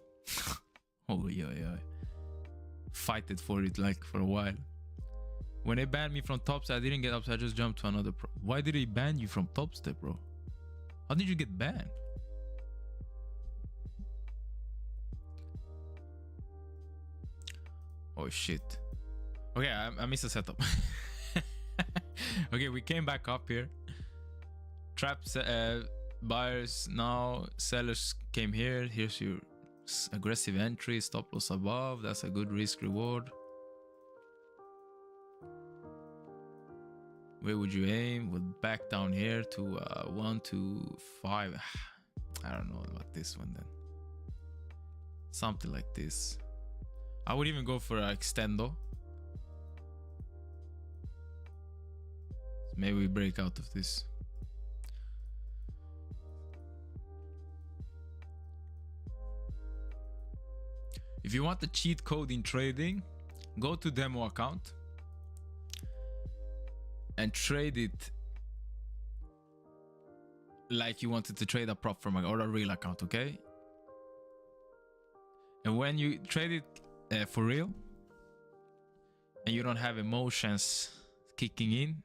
Oh yeah. Fight it for it like for a while. When they banned me from Top Step, I didn't get upset, I just jumped to another pro. Why did they ban you from Top Step, bro? How did you get banned? Oh shit. Okay, I missed the setup. Okay, we came back up here. Traps, buyers now, sellers came here. Here's your aggressive entry, stop loss above. That's a good risk reward. Where would you aim? We'll back down here to 1 to 5. I don't know about this one then. Something like this. I would even go for an extendo. Maybe we break out of this. If you want the cheat code in trading, go to demo account and trade it like you wanted to trade a prop from or a real account, okay? And when you trade it for real and you don't have emotions kicking in,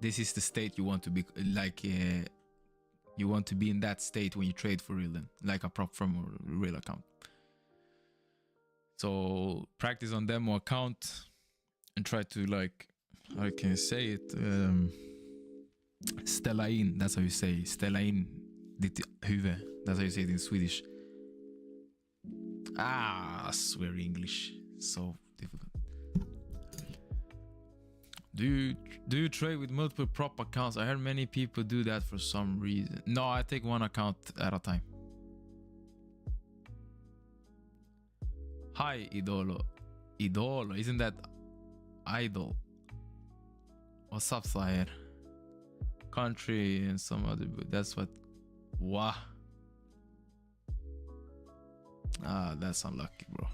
this is the state you want to be, like you want to be in that state when you trade for real, then, like a prop from a real account. So practice on demo account and try to, like, how can I say it? Ställa in, that's how you say, ställa in ditt huvud. That's how you say it in Swedish. I swear English, so difficult. Do you trade with multiple prop accounts? I heard many people do that for some reason. No, I take one account at a time. Hi, Idolo. Idolo, isn't that idol? What's up, Slayer? Country and some other, that's what. Wow. Ah, that's unlucky, bro.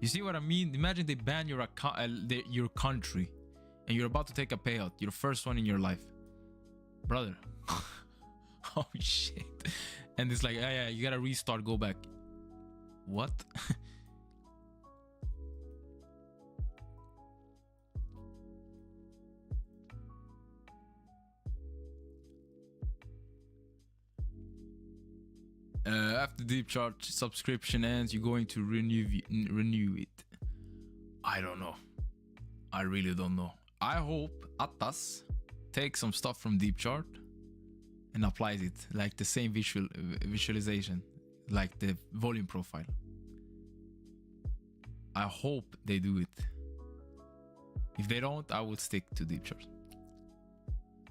You see what I mean? Imagine they ban your account, your country, and you're about to take a payout, your first one in your life, brother. Oh shit! And it's like, yeah, you gotta restart, go back. What? After Deepchart subscription ends, you're going to renew it. I don't know. I really don't know. I hope Attas takes some stuff from Deepchart and applies it, like the same visualization, like the volume profile. I hope they do it. If they don't, I will stick to Deepchart.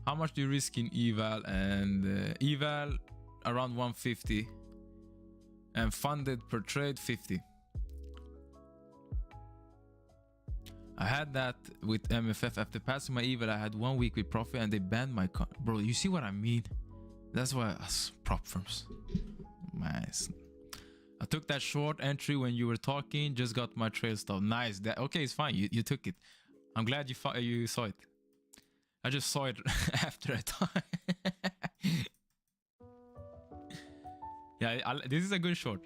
How much do you risk in eval? And eval around 150 and funded per trade 50. I had that with MFF. After passing my evil, I had 1 week with profit and they banned my bro. You see what I mean? That's why prop firms. Nice. I took that short entry when you were talking. Just got my trail stuff. Nice. That okay? It's fine. You took it. I'm glad you saw it. I just saw it after a time. Yeah, this is a good short.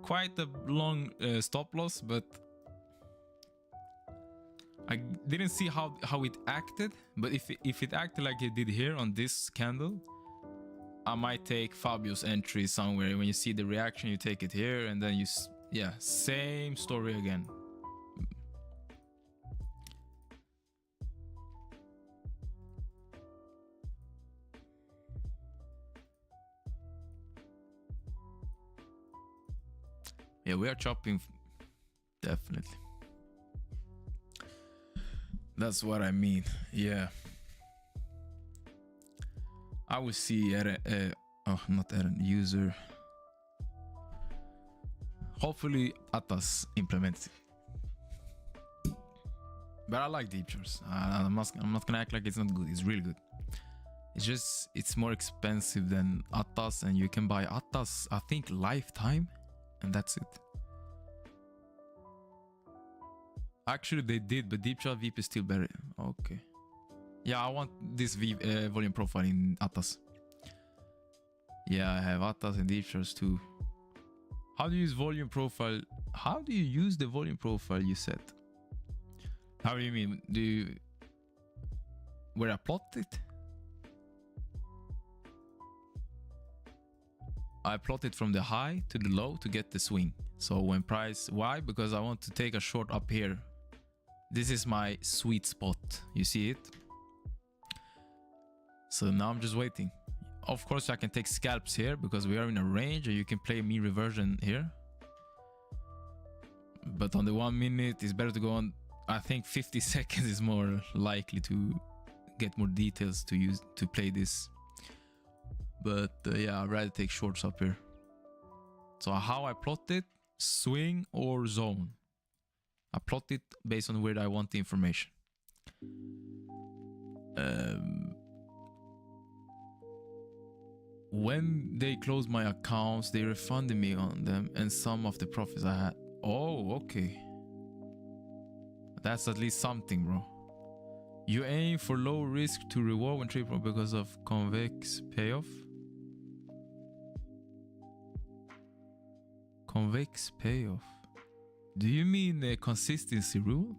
Quite a long stop loss, but I didn't see how it acted. But if it acted like it did here on this candle, I might take Fabio's entry somewhere. When you see the reaction, you take it here, and then you yeah, same story again. Yeah, we are chopping, definitely. That's what I mean. Yeah. I will see not Eren, user. Hopefully Atas implements it. But I like Deepcharts. I'm not gonna act like it's not good. It's really good. It's just it's more expensive than Atas, and you can buy Atas, I think, lifetime, and that's it. Actually, they did, but Deepchart VP is still better. Okay. Yeah, I want this volume profile in Atas. Yeah, I have Atas and Deepcharts too. How do you use volume profile? How do you use the volume profile you set? How do you mean? Do you... Where I plot it? I plot it from the high to the low to get the swing. So when price... Why? Because I want to take a short up here. This is my sweet spot. You see it? So now I'm just waiting. Of course, I can take scalps here because we are in a range, or you can play mean reversion here. But on the 1 minute, it's better to go on. I think 50 seconds is more likely to get more details to use to play this. But yeah, I'd rather take shorts up here. So how I plot it? Swing or zone. I plot it based on where I want the information. When they closed my accounts, they refunded me on them and some of the profits I had. Oh, okay. That's at least something, bro. You aim for low risk to reward when trading because of convex payoff. Convex payoff. Do you mean a consistency rule?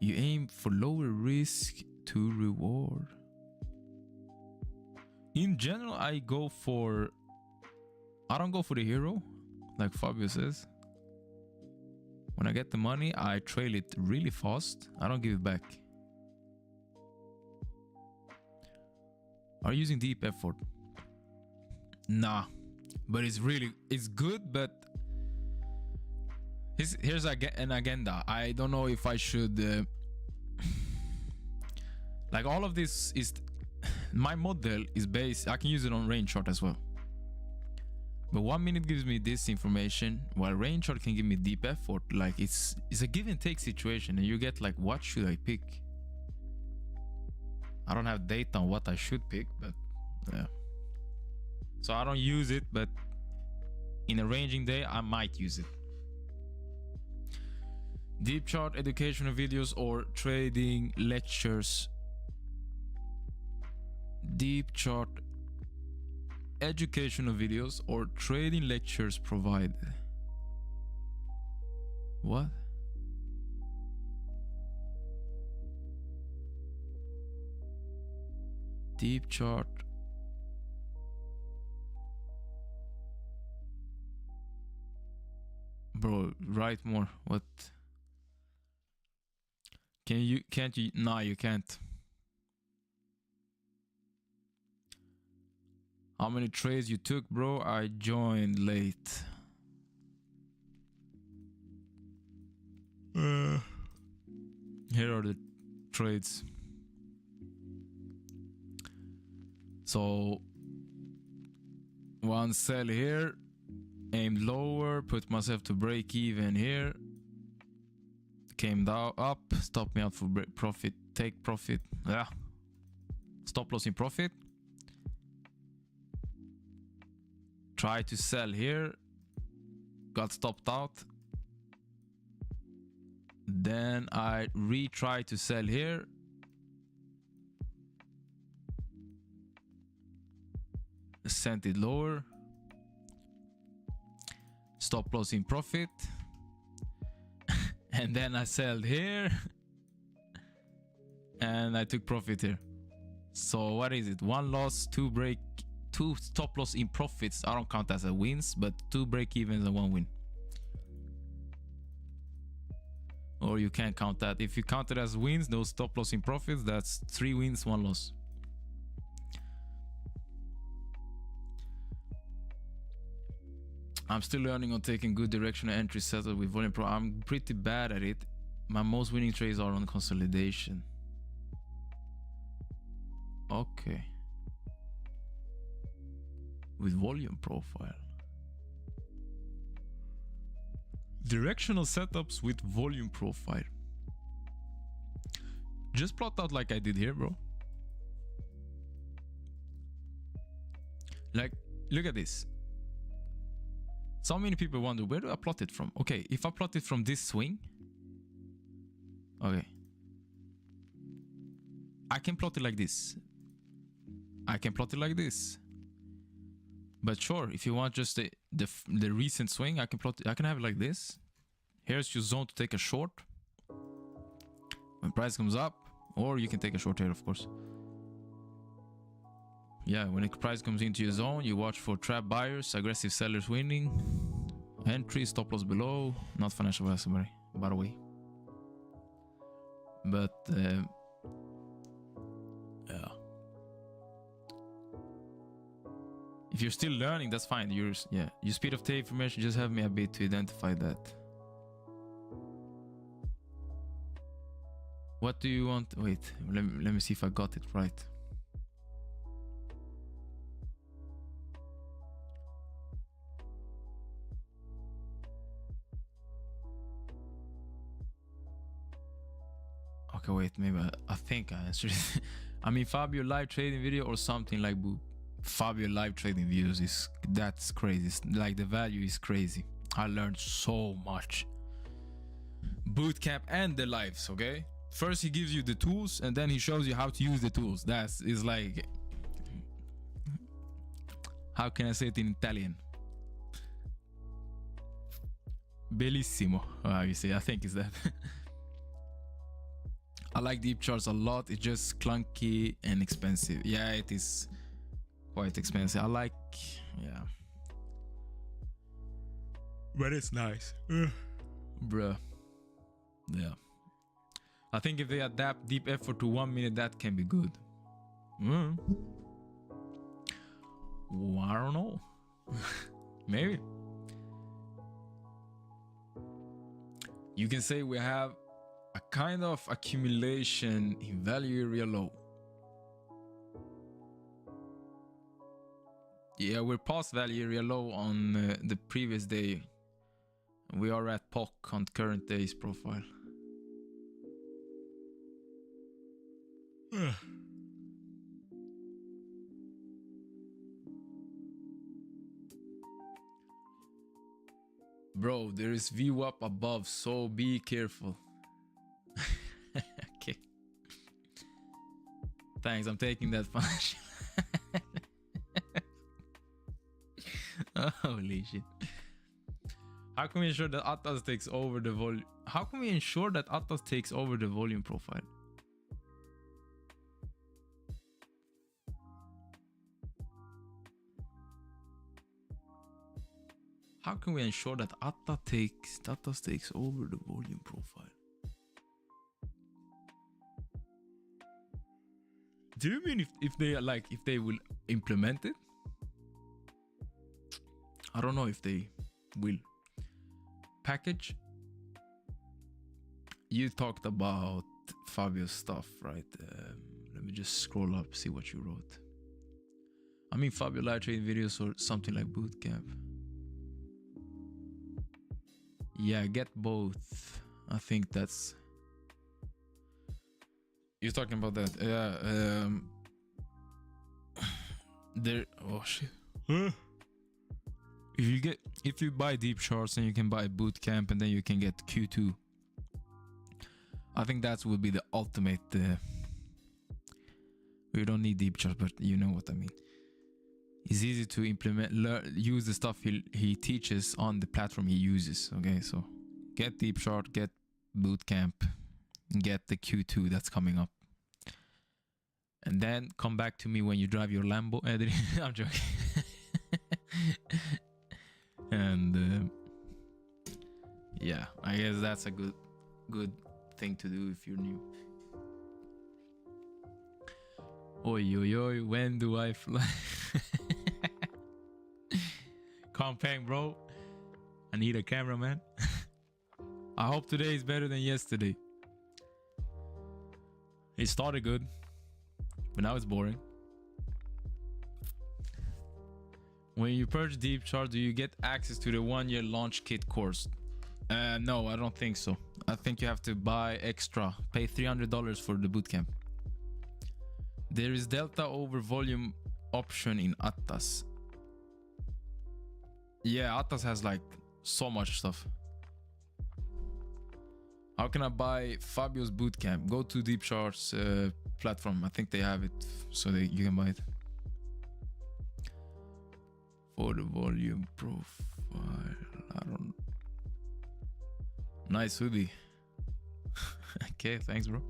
You aim for lower risk to reward. In general, I don't go for the hero, like Fabio says. When I get the money, I trail it really fast. I don't give it back. Are you using deep effort? Nah, but it's good, but here's an agenda. I don't know if I should like all of this is my model is based. I can use it on range chart as well, but 1 minute gives me this information, while range chart can give me deep effort. Like it's a give and take situation, and you get like, what should I pick? I don't have data on what I should pick, but yeah. So I don't use it, but in a ranging day, I might use it. Deep chart educational videos or trading lectures. Deep chart educational videos or trading lectures provided. What? Deep chart. Bro, write more. What? Can't you? Nah, you can't. How many trades you took, bro? I joined late. Here are the trades. So one sell here, aimed lower, put myself to break even here, came down up, stop me out for profit, take profit, stop loss in profit, try to sell here, got stopped out, then I retry to sell here, sent it lower, stop loss in profit, and then I sold here and I took profit here. So what is it? One loss, two stop loss in profits. I don't count as a wins, but 2 break evens and 1 win. Or you can't count that. If you count it as wins, those stop loss in profits, that's 3 wins, 1 loss. I'm still learning on taking good directional entry setup with volume pro. I'm pretty bad at it. My most winning trades are on consolidation. Okay. With volume profile. Directional setups with volume profile. Just plot out like I did here, bro. Like, look at this. So many people wonder, where do I plot it from? Okay, if I plot it from this swing, okay, I can plot it like this. I can plot it like this. But sure, if you want just the recent swing, I can plot it. I can have it like this. Here's your zone to take a short when price comes up, or you can take a short here, of course. Yeah, when the price comes into your zone, you watch for trap buyers, aggressive sellers winning, entry, stop loss below. Not financial advice, by the way. But yeah. If you're still learning, that's fine. Your speed of tape information, just have me a bit to identify that. What do you want? Wait, let me see if I got it right. Okay, wait, maybe I think I answered it. I mean, Fabio live trading video or something like Fabio live trading videos that's crazy. It's, like, the value is crazy. I learned so much. Bootcamp and the lives, okay? First he gives you the tools and then he shows you how to use the tools. Is like, how can I say it in Italian? Bellissimo. How you say? I think it's that. I like Deepcharts a lot. It's just clunky and expensive. Yeah, it is quite expensive. I like, yeah, but it's nice. Bruh. Yeah, I think if they adapt deep effort to 1 minute, that can be good. Well, I don't know. Maybe you can say we have a kind of accumulation in value area low. Yeah, we're past value area low on the previous day. We are at POC on current day's profile. Bro, there is VWAP above, so be careful. Okay. Thanks, I'm taking that financial. Holy shit. How can we ensure that Atlas takes over the volume? How can we ensure that Atlas takes over the volume profile? How can we ensure that Atlas takes over the volume profile? Do you mean if they will implement it? I don't know if they will. Package. You talked about Fabio's stuff, right? Let me just scroll up, see what you wrote. I mean, Fabio live trading videos or something like bootcamp. Yeah, get both. I think that's. You're talking about that. Yeah. There. Oh shit. If you buy Deepcharts, then you can buy bootcamp, and then you can get Q2. I think that would be the ultimate. We don't need Deepcharts, but you know what I mean. It's easy to implement, use the stuff he teaches on the platform he uses. Okay, so get Deepchart, get bootcamp, get the Q2 that's coming up, and then come back to me when you drive your Lambo. I'm joking. And yeah, I guess that's a good thing to do if you're new. Oi, oi, oi, when do I fly? Campaign, bro. I need a cameraman. I hope today is better than yesterday. It started good, but now it's boring. When you purchase Deepchart, do you get access to the 1-year launch kit course? No, I don't think so. I think you have to buy extra. Pay $300 for the bootcamp. There is delta over volume option in Atlas. Yeah, Atlas has like so much stuff. How can I buy Fabio's bootcamp? Go to Deepcharts platform. I think they have it, so you can buy it. For the volume profile, I don't. Nice hoodie. Okay, thanks, bro.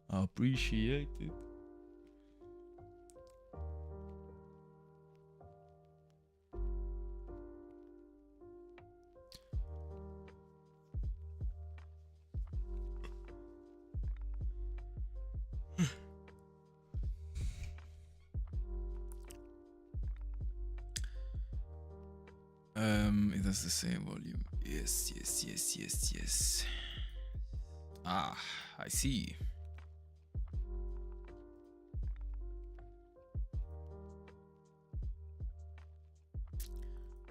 I appreciate it. It has the same volume. Yes. Ah, I see.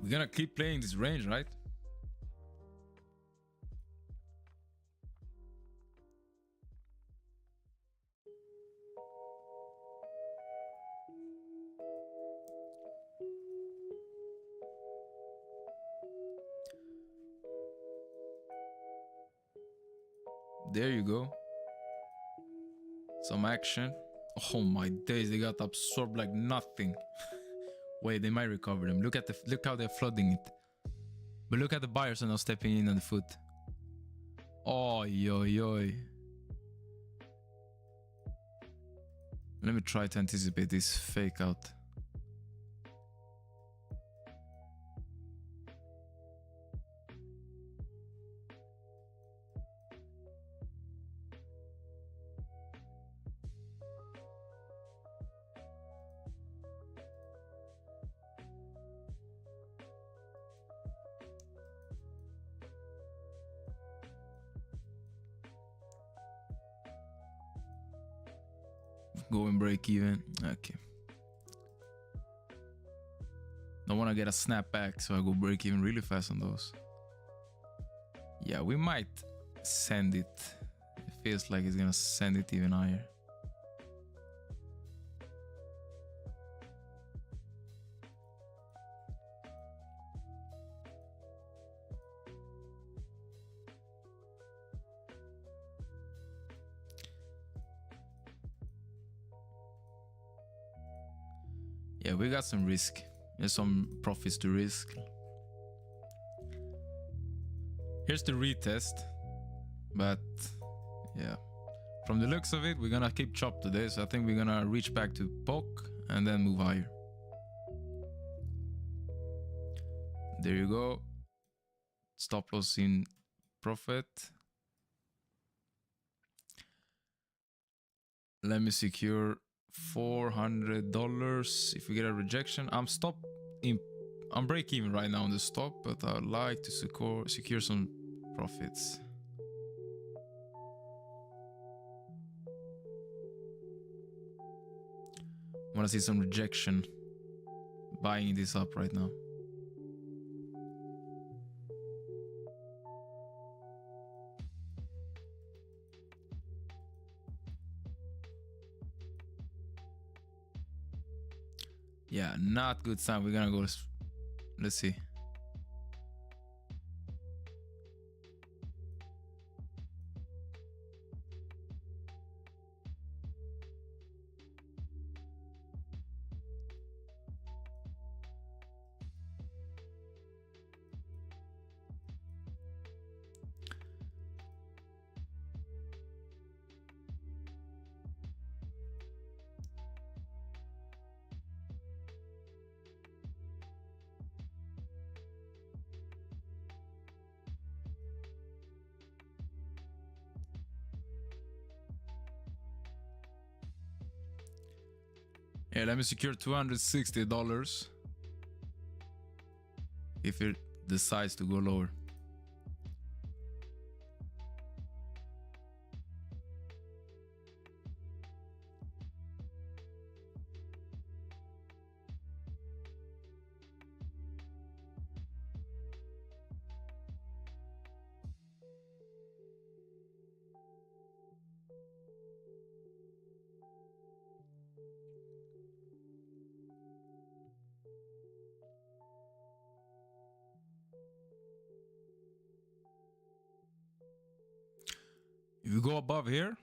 We're gonna keep playing this range, right? There you go. Some action. Oh my days, they got absorbed like nothing. Wait, they might recover them. Look how they're flooding it. But look at the buyers are now stepping in on the foot. Oh, yo. Let me try to anticipate this fake out. Go and break even. Okay. Don't want to get a snapback, so I go break even really fast on those. Yeah, we might send it. It feels like it's gonna send it even higher. Yeah, we got some risk. There's some profits to risk. Here's the retest. But yeah, from the looks of it, we're gonna keep chop today. So I think we're gonna reach back to poke and then move higher. There you go. Stop loss in profit. Let me secure $400. If we get a rejection, I'm break even right now on the stop, but I'd like to secure some profits. wanna see some rejection buying this up right now. Yeah, not good sign. We're gonna go. Let's see. Yeah, let me secure $260 if it decides to go lower. If you go above here,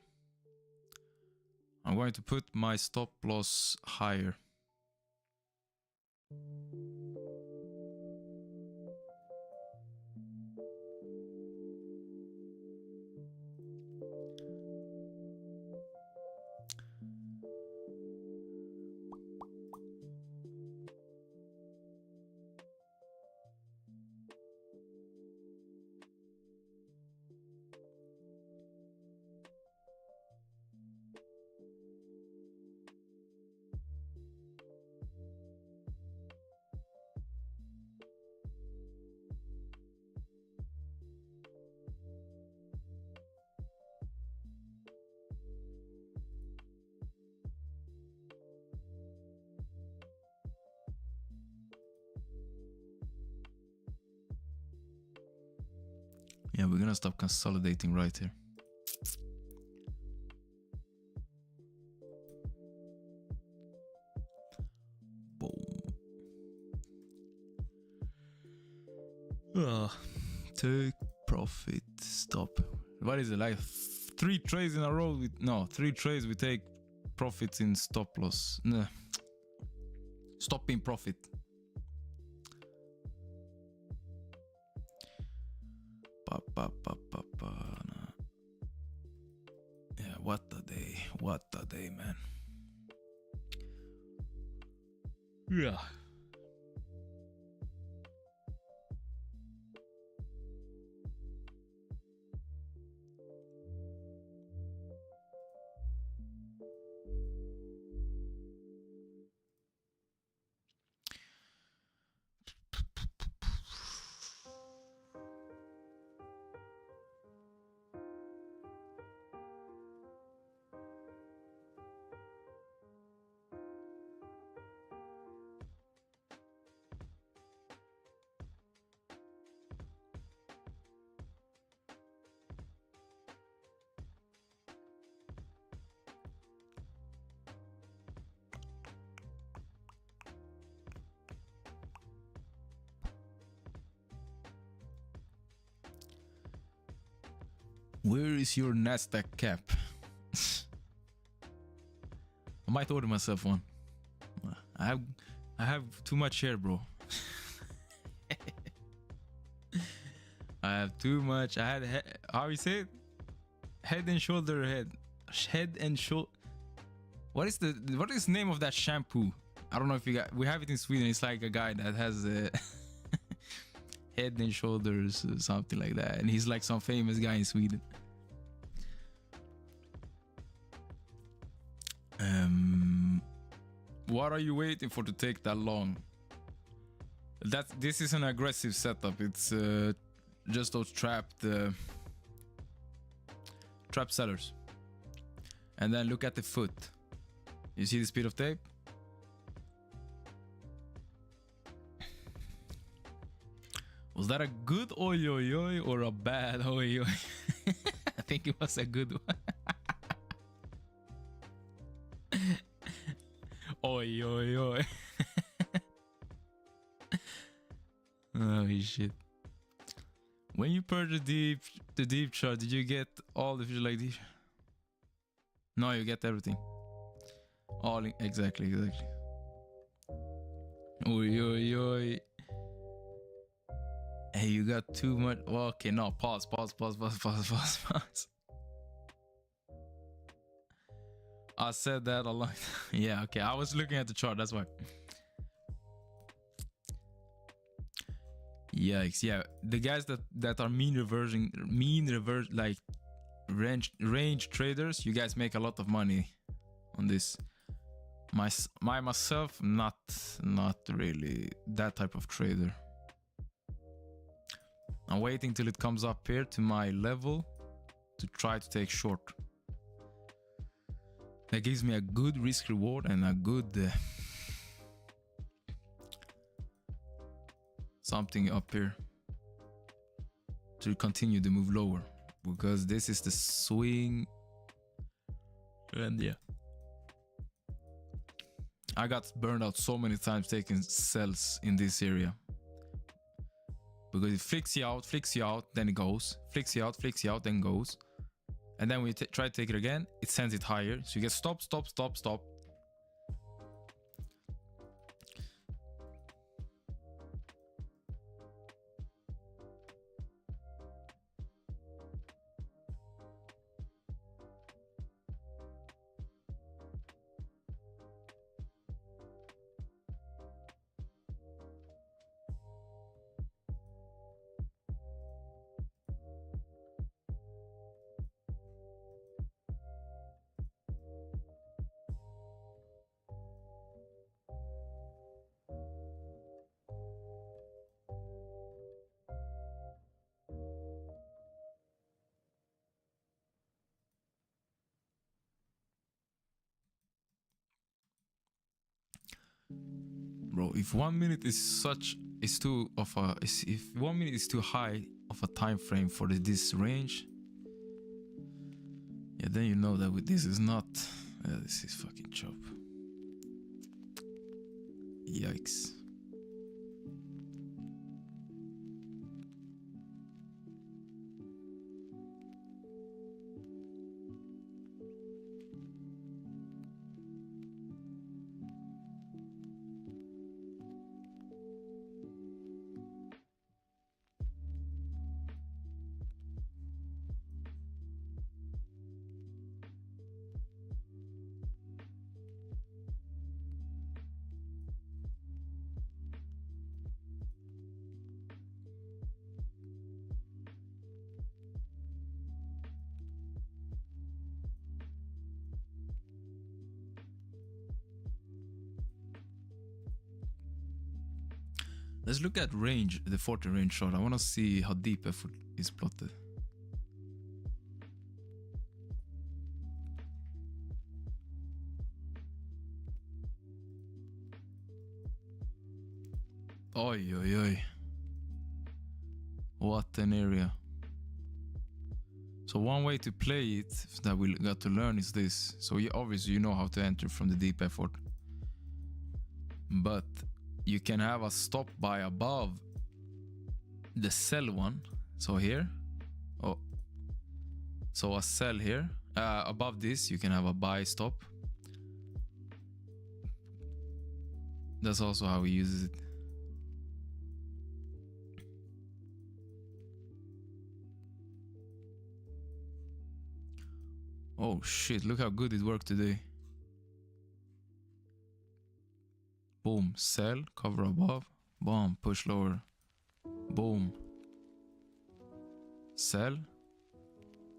I'm going to put my stop loss higher. Yeah, we're gonna stop consolidating right here. Boom. Take profit. Stop. What is it like? 3 trades in a row? No, 3 trades we take profits in stop loss. Nah. Stopping profit. Yeah, what a day. What a day, man. Yeah. Where is your Nasdaq cap? I might order myself one. I have too much hair, bro. I have too much. I had how you say it? Head and shoulder head and shoulder. What is the name of that shampoo? I don't know if you got. We have it in Sweden. It's like a guy that has head and shoulders, something like that, and he's like some famous guy in Sweden. What are you waiting for to take that long? This is an aggressive setup. It's just those trapped sellers. And then look at the foot. You see the speed of tape? Was that a good oi oi oi or a bad oi oi? I think it was a good one. Oi oi oi. Oh shit. When you purchase the deep chart, did you get all the fish like this? No, you get everything. All in, exactly. Oi oi oi. Hey, you got too much. Well, okay, no, pause. I said that a lot. Yeah, okay. I was looking at the chart, that's why. Yikes, yeah. The guys that are mean reverse like range traders, you guys make a lot of money on this. Myself, not really that type of trader. I'm waiting till it comes up here to my level to try to take short. That gives me a good risk reward and a good something up here to continue to move lower, because this is the swing. And yeah, I got burned out so many times taking sells in this area, because it flicks you out, then it goes, flicks you out, then goes, and then we try to take it again, it sends it higher, so you get stop. Bro, if 1 minute is if 1 minute is too high of a time frame for this range, yeah, then you know that this is not. This is fucking chop. Yikes. Let's look at range, the 40 range shot. I want to see how deep effort is plotted. Oi, oi, oi. What an area. So one way to play it that we got to learn is this. So obviously you know how to enter from the deep effort. But you can have a stop buy above the sell one. So here. Oh. So a sell here. Above this you can have a buy stop. That's also how we use it. Oh shit, look how good it worked today. Boom, sell, cover above, boom, push lower, boom, sell,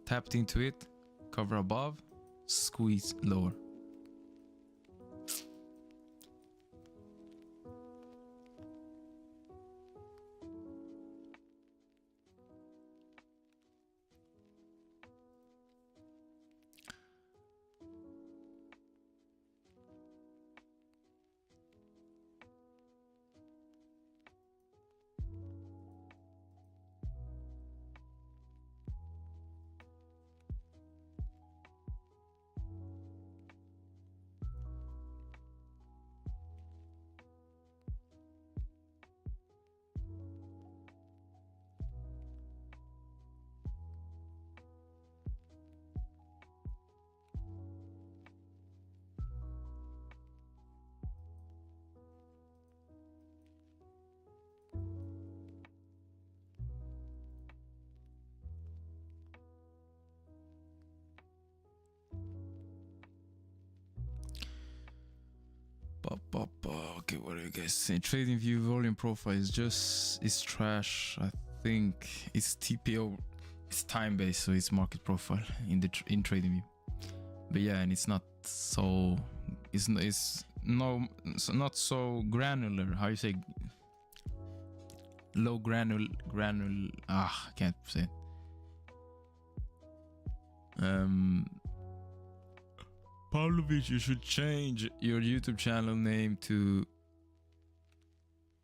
tapped into it, cover above, squeeze lower. you guys. Trading view volume profile is trash. I think it's TPO. It's time based, so it's market profile in trading view. But yeah, and it's not so. It's not so granular. How you say? Low granule. I can't say it. Pavlovich, you should change your YouTube channel name to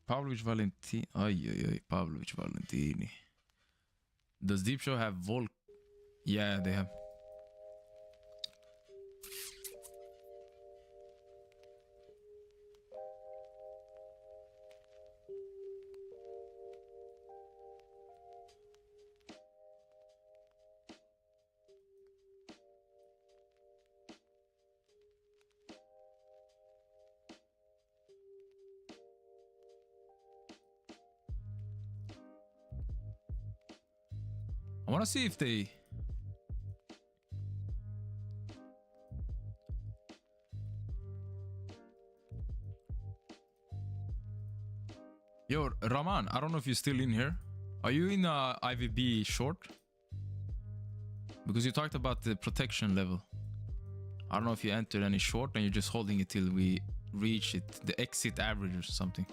Pavlovich Valentini. Pavlovich Valentini. Does Deep Show have Volk? Yeah, they have. I want to see if they... Yo, Raman, I don't know if you're still in here. Are you in IVB short? Because you talked about the protection level. I don't know if you entered any short and you're just holding it till we reach it, the exit average or something.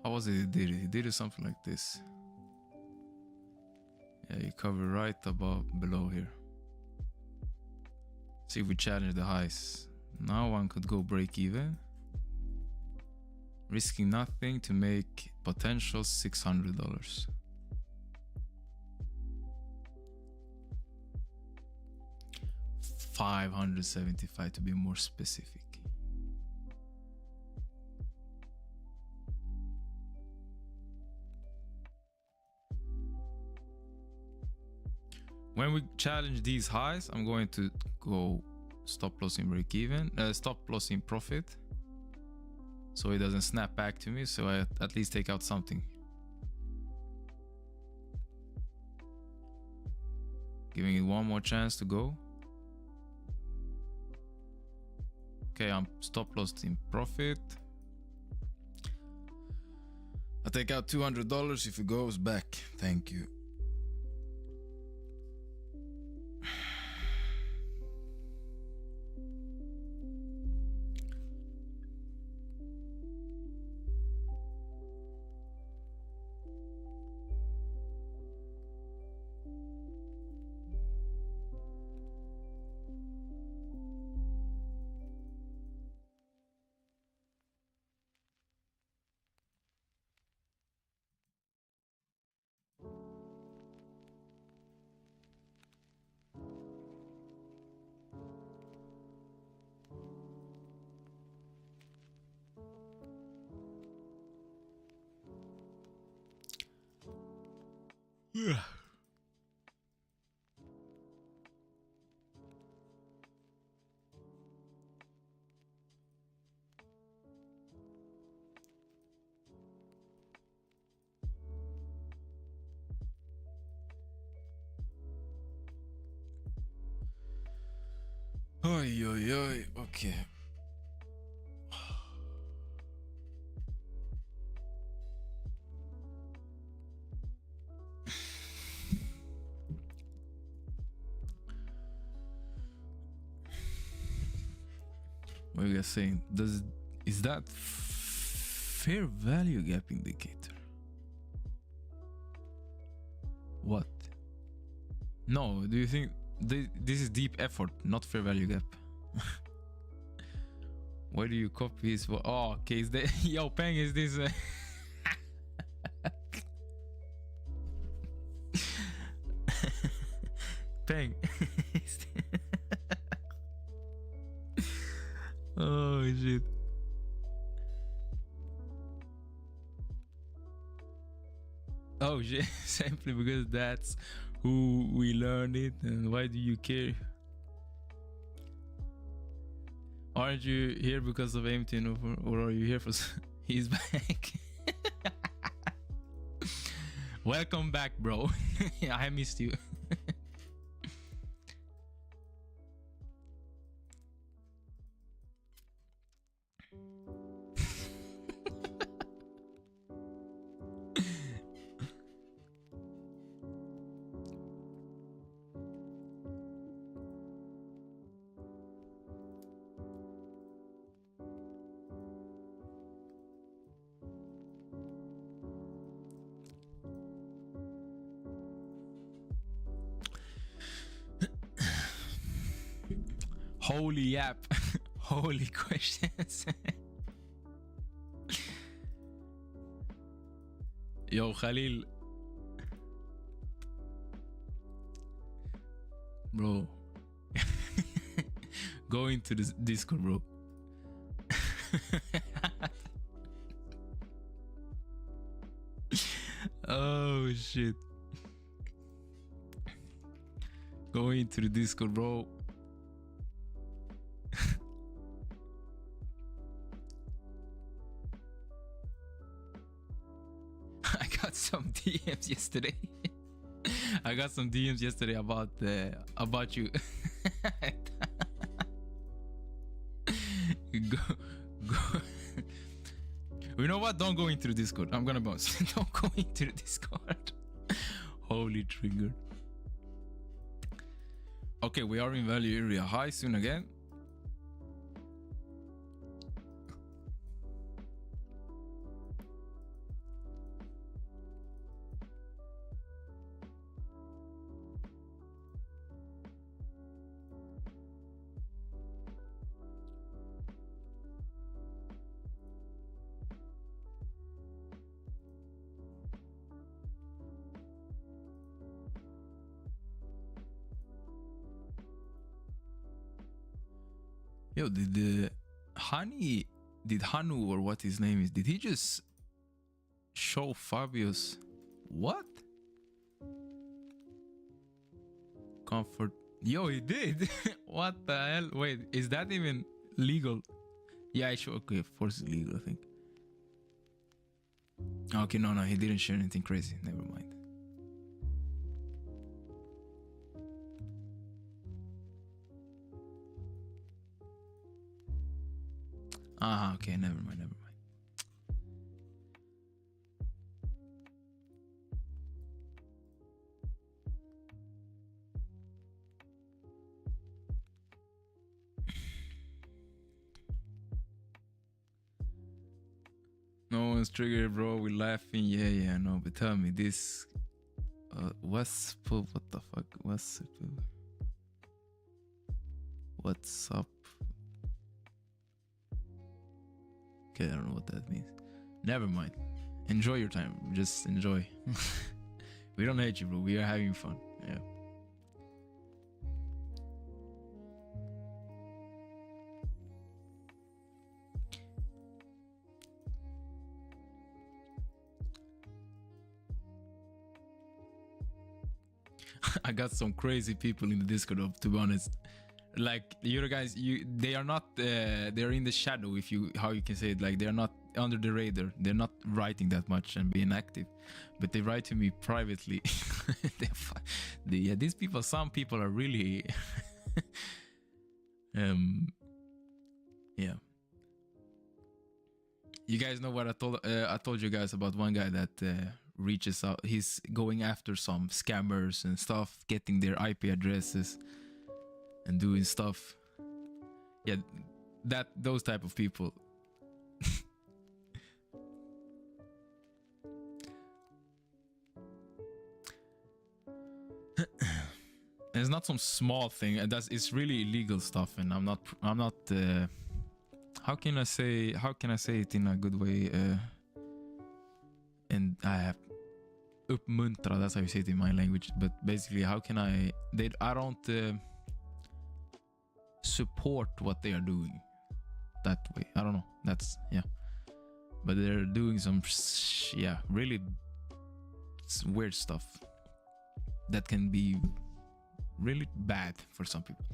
How was it he did it? He did it something like this. Yeah, you cover right above, below here. See if we challenge the highs. Now one could go break even. Risking nothing to make potential $600. $575 to be more specific. When we challenge these highs, I'm going to go stop loss in break even, stop loss in profit, so it doesn't snap back to me, so I at least take out something. Giving it one more chance to go. Okay, I'm stop loss in profit. I take out $200 if it goes back. Thank you. Yeah. Oi, oi, oi. Okay. What are you guys saying? Is that fair value gap indicator? What? No, do you think this is deep effort, not fair value gap? Why do you copy this? Oh, okay. Is that yo Peng? Is this? Peng. Oh shit. Oh shit. Simply because that's who we learned it, and why do you care? Aren't you here because of empty, or are you here for? He's back. Welcome back, bro. I missed you. Holy app. Holy questions. Yo, Khalil. Bro. Go into this Discord, bro. Oh, shit. Go into the Discord, bro. I got some DMs yesterday. I got some DMs yesterday about you. Go. You know what? Don't go into the Discord. I'm gonna bounce. Don't go into the Discord. Holy trigger. Okay, we are in value area high soon again. Yo, did Hanu, or what his name is, did he just show Fabio's what? Comfort. Yo, he did. What the hell? Wait, is that even legal? Yeah, sure. Okay, of course it's legal, I think. Okay, no, he didn't share anything crazy. Never mind. Okay, never mind. No one's triggered, bro. We're laughing. Yeah, no. But tell me this. What the fuck? What's up? Okay, I don't know what that means. Never mind. Enjoy your time. Just enjoy. We don't hate you, bro. We are having fun. Yeah. I got some crazy people in the Discord, to be honest. Like, you guys, they are not they're in the shadow, if you how you can say it. Like, they're not under the radar. They're not writing that much and being active, but they write to me privately. Yeah, these people, some people are really Um, yeah. You guys know what I told you guys about one guy that reaches out. He's going after some scammers and stuff, getting their IP addresses and doing stuff. Yeah, those type of people. It's not some small thing. It's really illegal stuff, and I'm not. How can I say it in a good way? And I have uppmuntra. That's how you say it in my language. But basically, how can I? I don't support what they are doing that way. I don't know. That's yeah. But they're doing some really weird stuff that can be really bad for some people.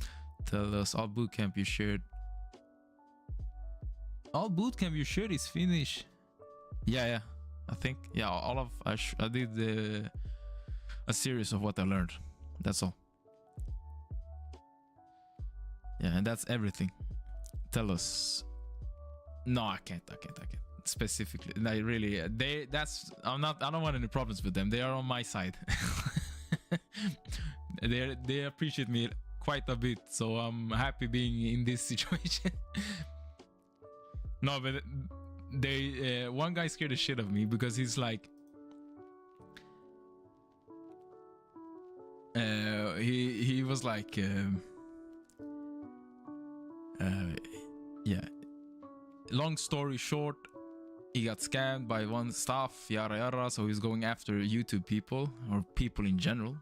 Tell us all bootcamp you shared. All bootcamp you shared is finished. Yeah. I think all of I did a series of what I learned. That's all. Yeah, and that's everything. Tell us. No, I can't. Specifically, like really, I don't want any problems with them. They are on my side. They appreciate me quite a bit, so I'm happy being in this situation. No, but one guy scared the shit of me because he's like, he was like, yeah. Long story short, he got scammed by one staff, yada yada. So he's going after YouTube people or people in general.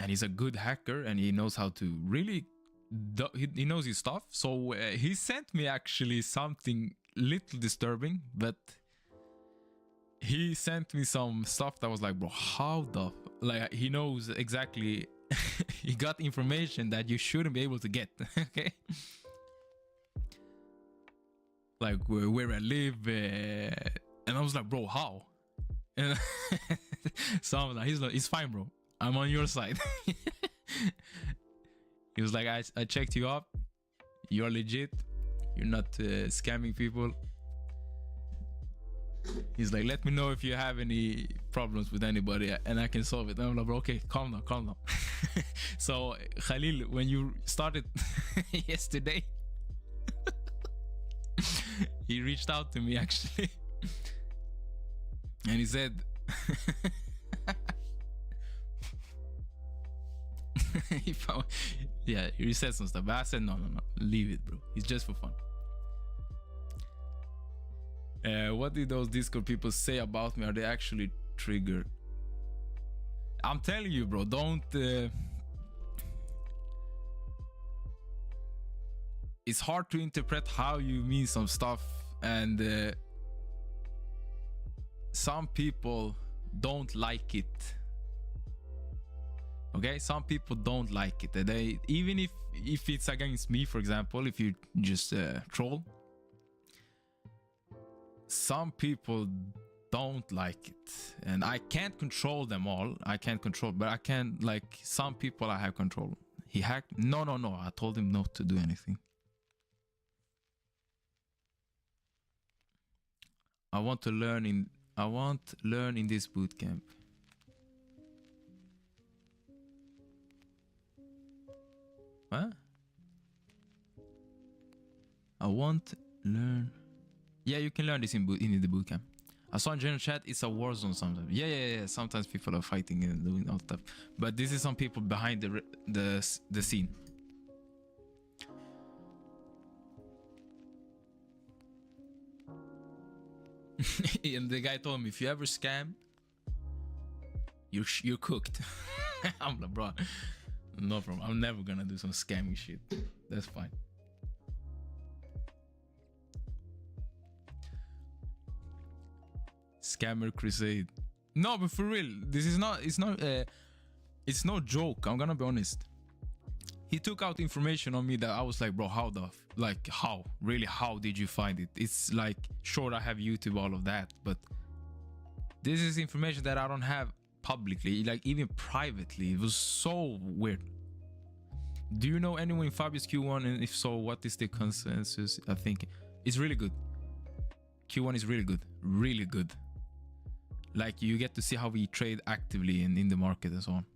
And he's a good hacker, and he knows how to really. He knows his stuff. So he sent me actually something little disturbing, but he sent me some stuff that was like, bro, how the like he knows exactly. He got information that you shouldn't be able to get. Okay. Like where I live, and I was like, bro, how? And so I was like, he's fine, bro. I'm on your side. He was like, I checked you up. You're legit. You're not scamming people. He's like, let me know if you have any problems with anybody and I can solve it. And I'm like, bro, okay, calm down. So Khalil, when you started yesterday, he reached out to me actually, and he said, he said some stuff, but I said no, leave it, bro. It's just for fun. What did those Discord people say about me? Are they actually triggered? I'm telling you, bro, don't. It's hard to interpret how you mean some stuff, and some people don't like it. Okay, some people don't like it. They, even if it's against me, for example, if you just troll, some people don't like it, and I can't control them all. But I can, like, some people I have control. He hacked. No. I told him not to do anything. I want to learn in this bootcamp. What? I want learn. Yeah, you can learn this in the bootcamp. I saw in general chat, it's a war zone sometimes. Yeah. Sometimes people are fighting and doing all stuff. But this is some people behind the scene. And the guy told me, if you ever scam, you're cooked. I'm like, bro, no problem. I'm never gonna do some scamming shit. That's fine. Scammer crusade. No, but for real, this is not. It's no joke. I'm gonna be honest. He took out information on me that I was like, bro, how did you find it? It's like, sure, I have YouTube, all of that, but this is information that I don't have publicly, like even privately. It was so weird. Do you know anyone in Fabius Q1? And if so, what is the consensus? I think it's really good. Q1 is really good. Really good. Like, you get to see how we trade actively in the market and so on.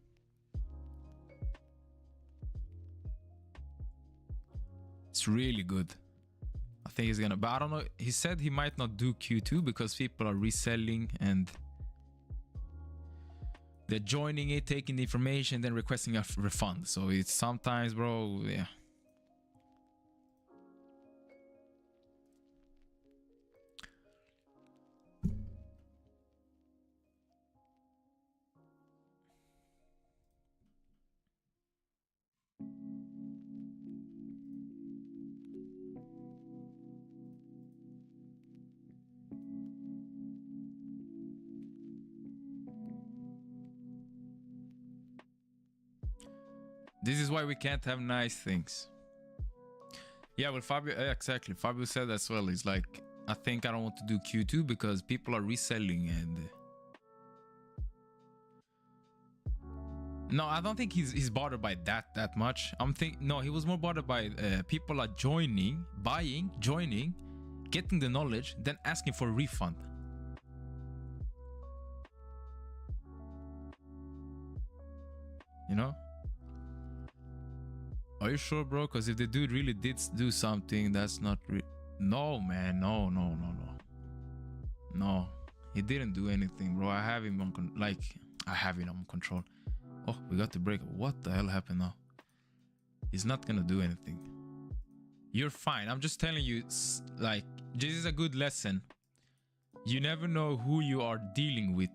It's really good. I think he's gonna, but I don't know. He said he might not do Q2 because people are reselling and they're joining it, taking the information, then requesting a refund. So it's sometimes, bro, yeah. This is why we can't have nice things. Yeah, well, Fabio, exactly. Fabio said as well. It's like, I think I don't want to do Q2 because people are reselling and... No, I don't think he's bothered by that much. No, he was more bothered by people are joining, buying, joining, getting the knowledge, then asking for a refund. You know? Are you sure, bro? Because if the dude really did do something, that's not no, man. No. No, he didn't do anything, bro. I have him on I have him on control. Oh, we got the break. What the hell happened now? He's not gonna do anything. You're fine. I'm just telling you, like, this is a good lesson. You never know who you are dealing with.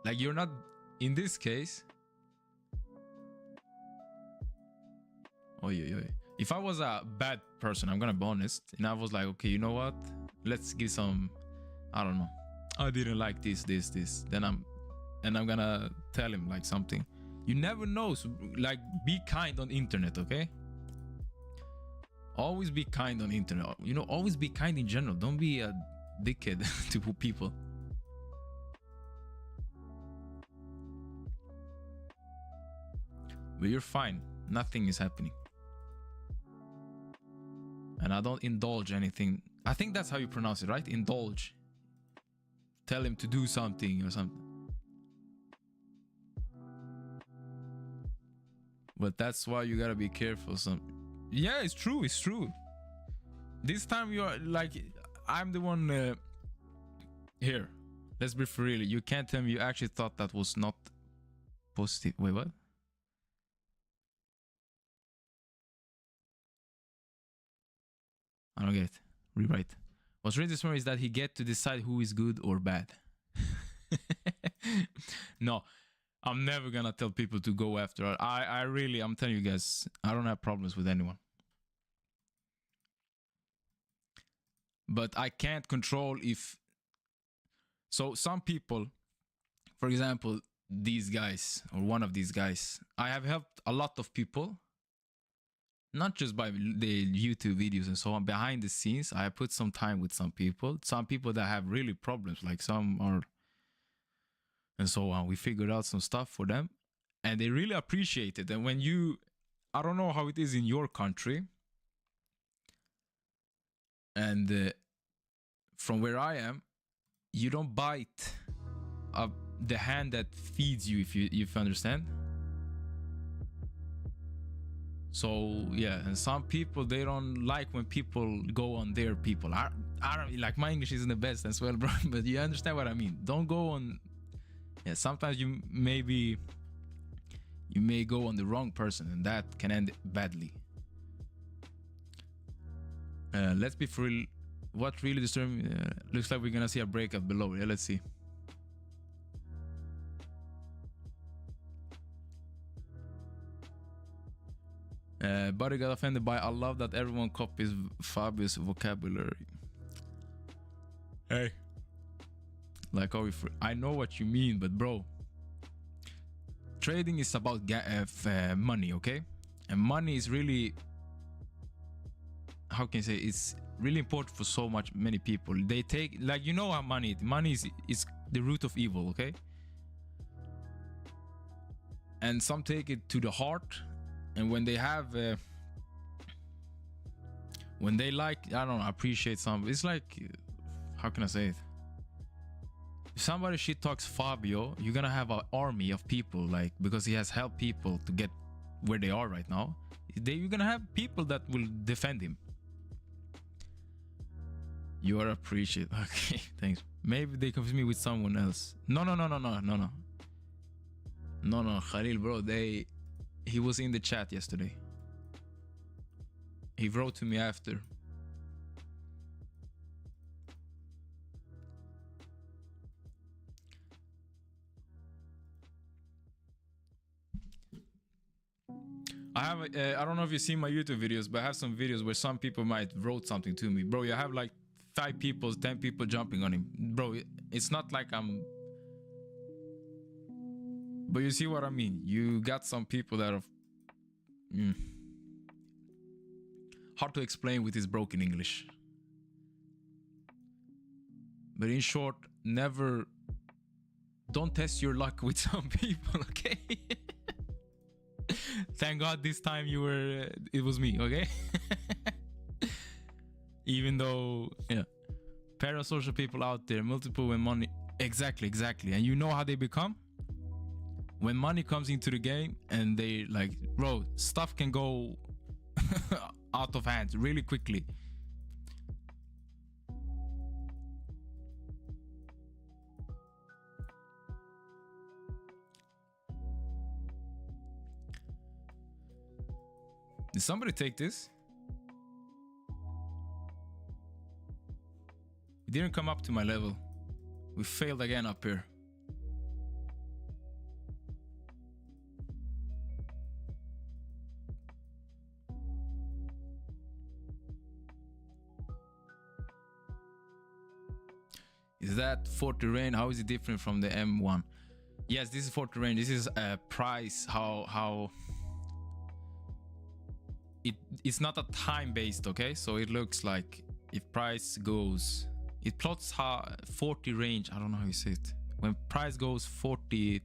Like, you're not, in this case. Oh, yeah. If I was a bad person, I'm gonna be honest, and I was like, okay, you know what? Let's give some, I don't know. I didn't like this. Then I'm gonna tell him like something. You never know. So, like, be kind on internet, okay? Always be kind on internet. You know, always be kind in general. Don't be a dickhead to people. But you're fine. Nothing is happening. And I don't indulge anything. I think that's how you pronounce it, right? Indulge. Tell him to do something or something. But that's why you gotta be careful. Yeah, it's true. It's true. This time you're like, I'm the one here. Let's be for real. You can't tell me you actually thought that was not positive. Wait, what? I don't get it. Rewrite. What's really smart is that he get to decide who is good or bad. No, I'm never gonna tell people to go after her. I'm telling you guys, I don't have problems with anyone. But I can't control if... So some people, for example, these guys, or one of these guys, I have helped a lot of people. Not just by the YouTube videos and so on. Behind the scenes, I put some time with some people. Some people that have really problems, like some are... And so on. We figured out some stuff for them. And they really appreciate it. And when you... I don't know how it is in your country. And from where I am, you don't bite the hand that feeds you, if you understand. So yeah, and some people, they don't like when people go on their people. I don't like, my English isn't the best as well, bro, but you understand what I mean. Don't go on. Yeah, sometimes you may go on the wrong person, and that can end badly. Let's be for real. What really disturbed me? Looks like we're gonna see a breakup below. Yeah, let's see. Buddy got offended by, I love that everyone copies Fabio's vocabulary. Hey. Like, oh, I know what you mean, but bro, trading is about money, okay? And money is really, how can I say, it's really important for so many people. They take, like, you know how money is the root of evil, okay? And some take it to the heart, And when they have when they like, I don't know, appreciate something, it's like, how can I say it? If somebody shit talks Fabio, you're gonna have an army of people, like, because he has helped people to get where they are right now. You're gonna have people that will defend him. You are appreciated. Okay, thanks. Maybe they confuse me with someone else. No. Khalil, bro, he was in the chat yesterday. He wrote to me after. I have I don't know if you see my YouTube videos, but I have some videos where some people might wrote something to me. Bro, you have like 5 people, 10 people jumping on him. Bro, it's not like I'm... But you see what I mean? You got some people that are... hard to explain with his broken English. But in short, never... Don't test your luck with some people, okay? Thank God this time you were... it was me, okay? Even though, yeah. Parasocial people out there, multiple when money... Exactly. And you know how they become? When money comes into the game and they like, bro, stuff can go out of hand really quickly. Did somebody take this? It didn't come up to my level. We failed again up here. Is that 40 range? How is it different from the M1? Yes, this is 40 range. This is a price. How it's not a time based, okay? So it looks like if price goes, it plots how 40 range. I don't know how you say it. When price goes 40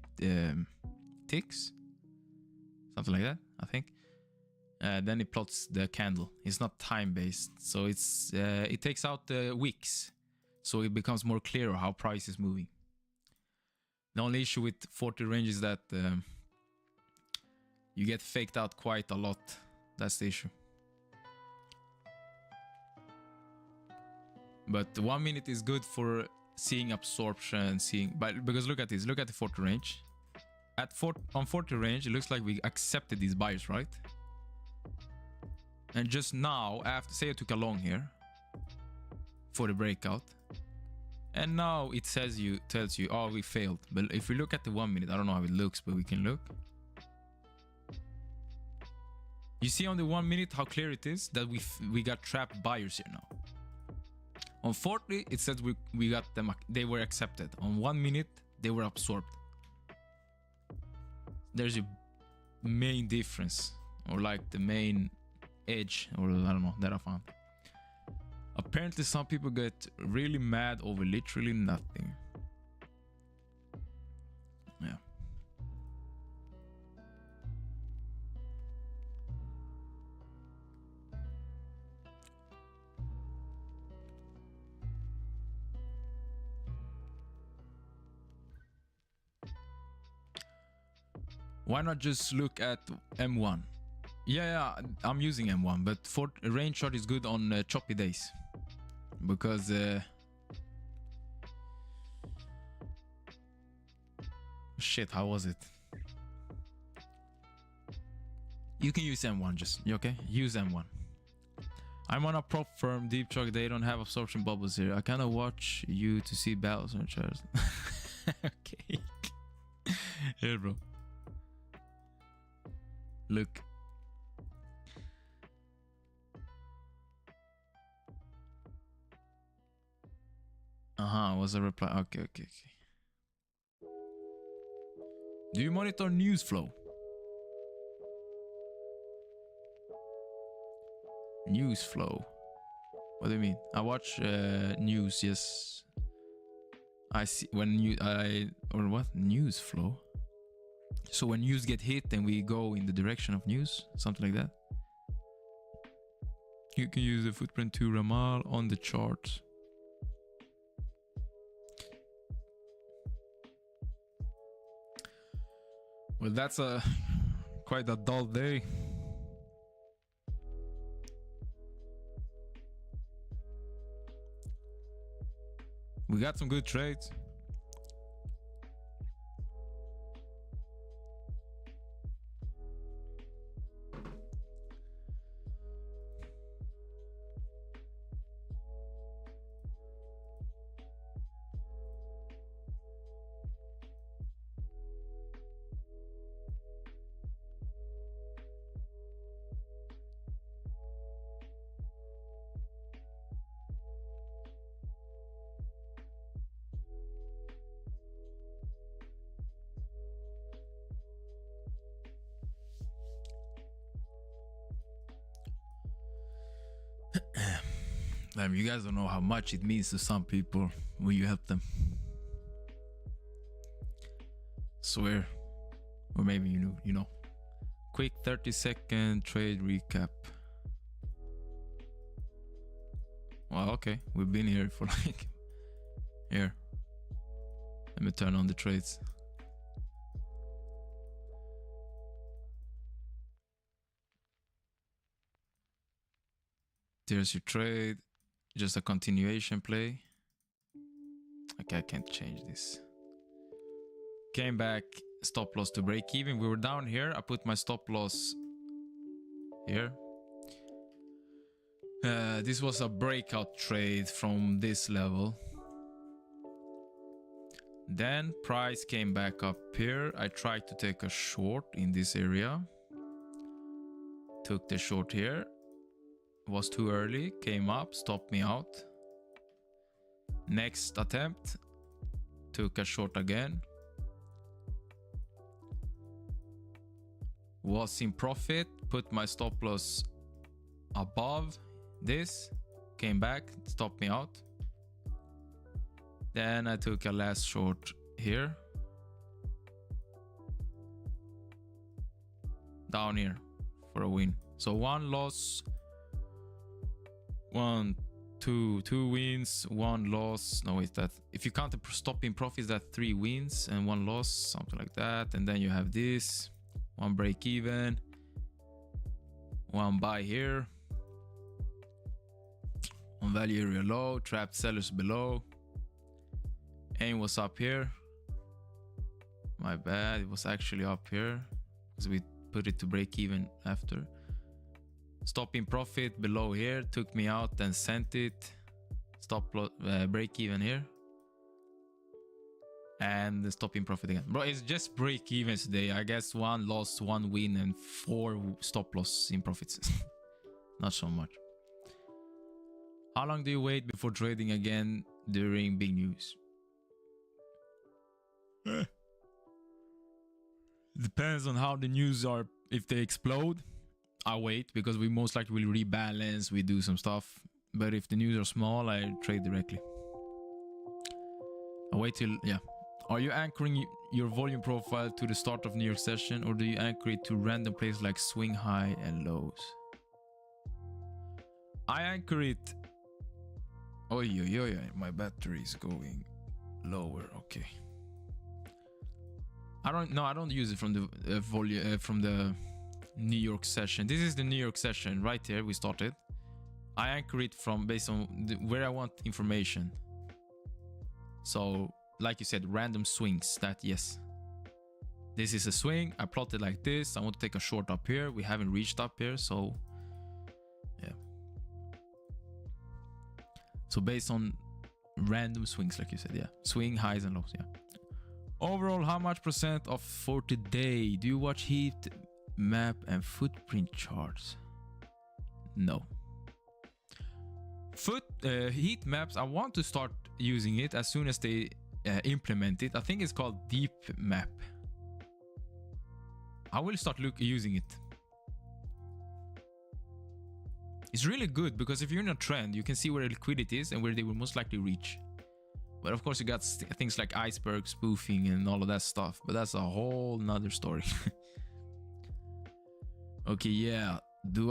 ticks, something like that, I think. Then it plots the candle. It's not time based, so it's it takes out the wicks. So it becomes more clearer how price is moving. The only issue with 40 range is that you get faked out quite a lot. That's the issue. But 1 minute is good for seeing absorption, because look at this. Look at the 40 range. On 40 range, it looks like we accepted these buyers, right? And just now, after, say I took a long here for the breakout, and now it tells you, oh, we failed. But if we look at the 1 minute, I don't know how it looks, but we can look. You see on the 1 minute how clear it is that we got trapped buyers here now. On 40, it says we got them, they were accepted. On 1 minute, they were absorbed. There's a main difference, or like the main edge, or I don't know, that I found. Apparently some people get really mad over literally nothing. Yeah. Why not just look at M1? Yeah, I'm using M1, but for range shot is good on choppy days. Because shit, how was it? You can use M1, just okay? Use M1. I'm on a prop firm, Deepcharts. They don't have absorption bubbles here. I kind of watch you to see battles on charts. Okay. Here, bro. Look. Was a reply. Okay. Do you monitor news flow? News flow. What do you mean? I watch news. Yes. I see when or what? News flow. So when news get hit, then we go in the direction of news, something like that. You can use the footprint to Ramal on the chart. Well, that's quite a dull day. We got some good trades. You guys don't know how much it means to some people when you help them. Swear. Or maybe you know. Quick 30-second trade recap. Well, okay. We've been here for like... Here. Let me turn on the trades. There's your trade. Just a continuation play. Okay, I can't change this. Came back, stop loss to break even. We were down here. I put my stop loss here. This was a breakout trade from this level. Then price came back up here. I tried to take a short in this area. Took the short here. Was too early, came up, stopped me out. Next attempt, took a short again. Was in profit, put my stop loss above this, came back, stopped me out. Then I took a last short here. Down here for a win. So one loss. Two wins, one loss. No, wait, that if you count the stopping profits, that 3 wins and 1 loss, something like that. And then you have this, 1 break even, 1 buy here, 1 value area low, trapped sellers below. Aim was up here. My bad, it was actually up here because we put it to break even after. Stopping profit below here, took me out and sent it. Stop break even here. And the stopping profit again. Bro, it's just break even today. I guess 1 loss, 1 win, and 4 stop loss in profits. Not so much. How long do you wait before trading again during big news? Depends on how the news are. If they explode, I wait because we most likely will rebalance, we do some stuff. But if the news are small, I trade directly. I wait till, yeah. Are you anchoring your volume profile to the start of New York session, or do you anchor it to random places like swing high and lows? I anchor it. Oh, my battery is going lower. Okay. I don't use it from the volume from the New York session. This is the New York session right here. We started. I anchor it from based on where I want information. So, like you said, random swings. That yes, this is a swing. I plot it like this. I want to take a short up here. We haven't reached up here, so yeah. So based on random swings, like you said, yeah, swing highs and lows, yeah. Overall, how much % of for today do you watch heat map and footprint charts? No. Heat maps, I want to start using it as soon as they implement it. I think it's called Deep Map. I will start using it. It's really good because if you're in a trend, you can see where the liquidity is and where they will most likely reach. But of course, you got things like iceberg spoofing and all of that stuff. But that's a whole nother story. Okay, yeah. Do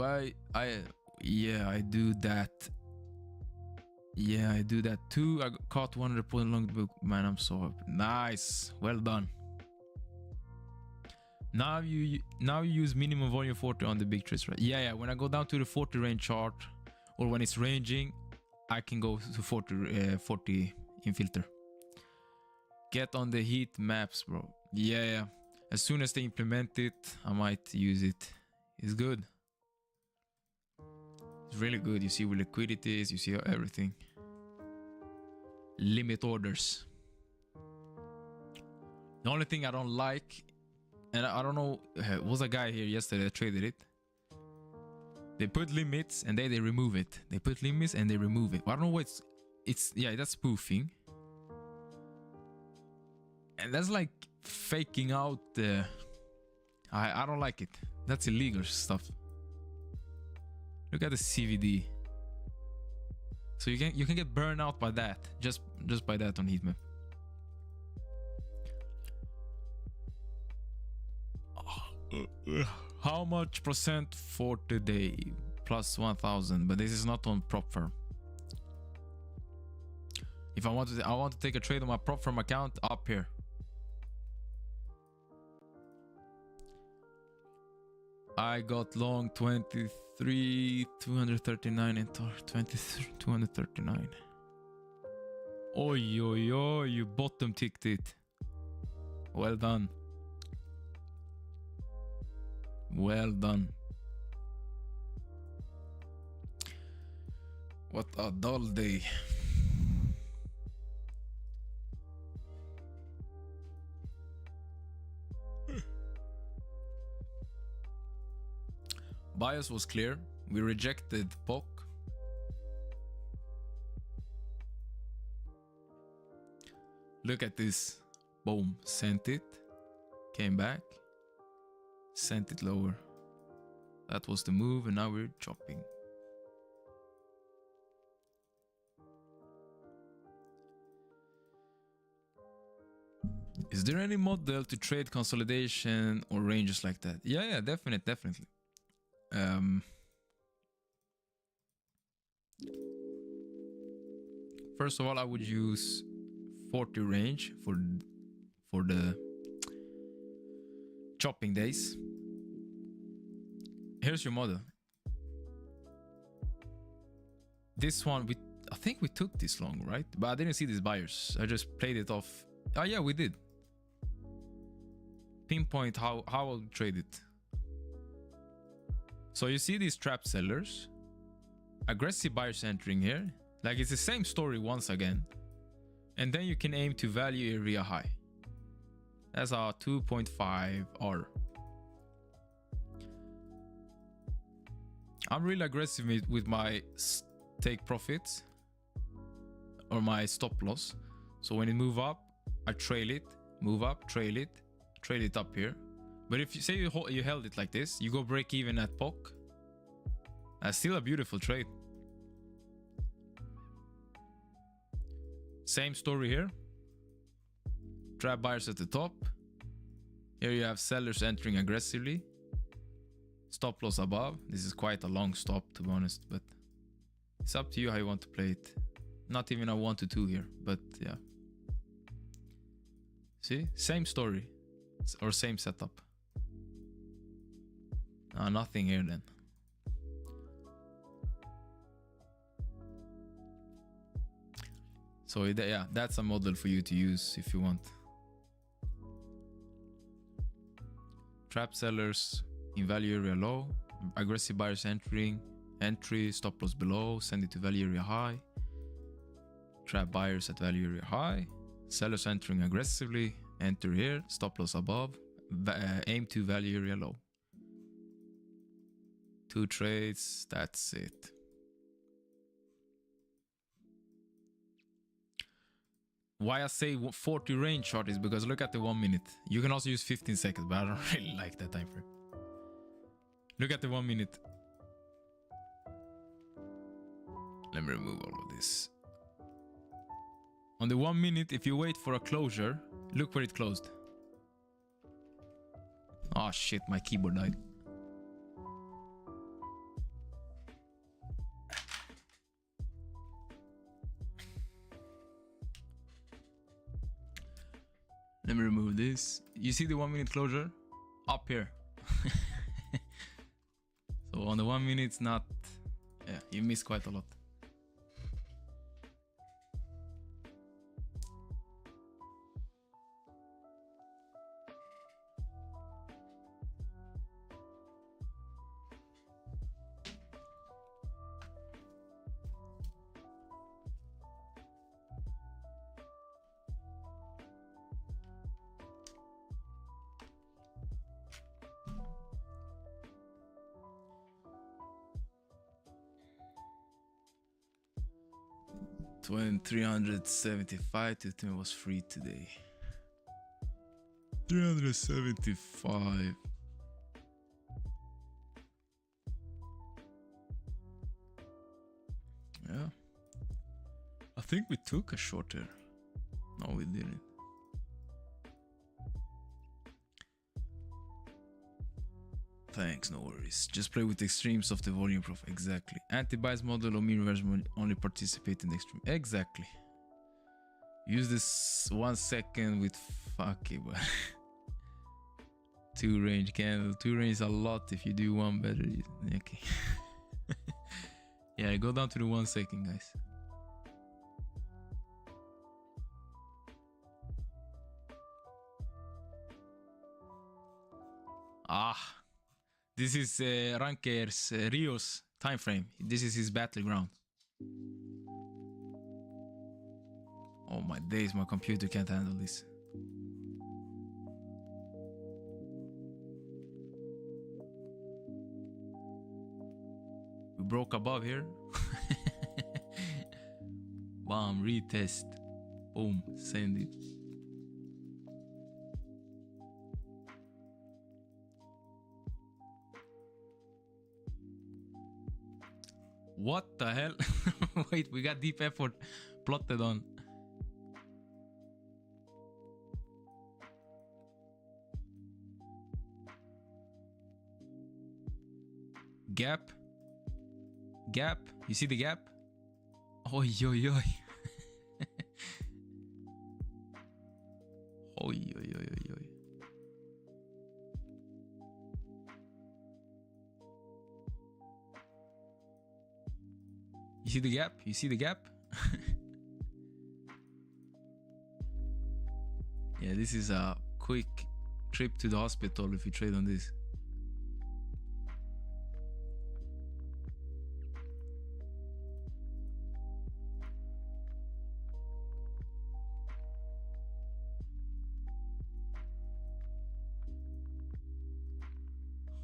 yeah, I do that. Yeah, I do that too. I caught 100 point along the book. Man, I'm so happy. Nice. Well done. Now you use minimum volume 40 on the big trees, right? Yeah, yeah. When I go down to the 40 range chart, or when it's ranging, I can go to 40 in filter. Get on the heat maps, bro. Yeah, yeah. As soon as they implement it, I might use it. It's good. It's really good. You see where liquidity is, you see everything. Limit orders. The only thing I don't like, and I don't know, was a guy here yesterday that traded it. They put limits and then they remove it. They put limits and they remove it. I don't know what it's yeah, that's spoofing. And that's like faking out the I don't like it. That's illegal stuff. Look at the CVD. So you can get burned out by that. Just by that on heatmap. How much percent for today? Plus 1000, but this is not on prop firm. If I want to take a trade on my prop firm account, up here. I got long 23 239 and 23 239. Oi oi oi, you bottom ticked it. Well done. Well done. What a dull day. Bias was clear. We rejected POC. Look at this. Boom. Sent it. Came back. Sent it lower. That was the move, and now we're chopping. Is there any model to trade consolidation or ranges like that? Yeah, definitely. First of all, I would use 40 range for the chopping days. Here's your model. This one, I think we took this long, right? But I didn't see these buyers. I just played it off. Oh yeah, we did. Pinpoint how I'll trade it. So you see these trap sellers, aggressive buyers entering here. Like it's the same story once again. And then you can aim to value area high. That's our 2.5 R. I'm really aggressive with my take profits or my stop loss. So when it move up, I trail it, move up, trail it up here. But if you say you held it like this, you go break even at POC. That's still a beautiful trade. Same story here. Trap buyers at the top. Here you have sellers entering aggressively. Stop loss above. This is quite a long stop, to be honest, but it's up to you how you want to play it. Not even a 1 to 2 here, but yeah. See, same story or same setup. Nothing here then. So yeah, that's a model for you to use if you want. Trap sellers in value area low, aggressive buyers entering, entry, stop loss below, send it to value area high. Trap buyers at value area high, sellers entering aggressively, enter here, stop loss above, aim to value area low. 2 trades, that's it. Why I say 40 range chart is because look at the 1 minute. You can also use 15 seconds, but I don't really like that time frame. Look at the 1 minute. Let me remove all of this. On the 1 minute, if you wait for a closure, look where it closed. Oh shit, my keyboard died. Let me remove this. You see the 1 minute closure? Up here. So on the 1 minute, it's not... Yeah, you miss quite a lot. When 375 to 10 was free today. 375. Yeah. I think we took a shorter. No, we didn't. Thanks, no worries. Just play with extremes of the volume profile. Exactly. Anti-bias model or mean reversion only participate in the extreme. Exactly. Use this 1 second with fuck it, but 2 range candle. 2 range is a lot if you do one better. Okay. Yeah, go down to the 1 second, guys. Ah. This is Ranker's Rio's time frame. This is his battleground. Oh my days, my computer can't handle this. We broke above here. Bam, retest. Boom, send it. What the hell? Wait, we got deep effort plotted on. Gap. Gap. You see the gap? Oi, oi, oi. Oi, oi, oi, oi, oi. You see the gap? You see the gap? Yeah, this is a quick trip to the hospital if you trade on this.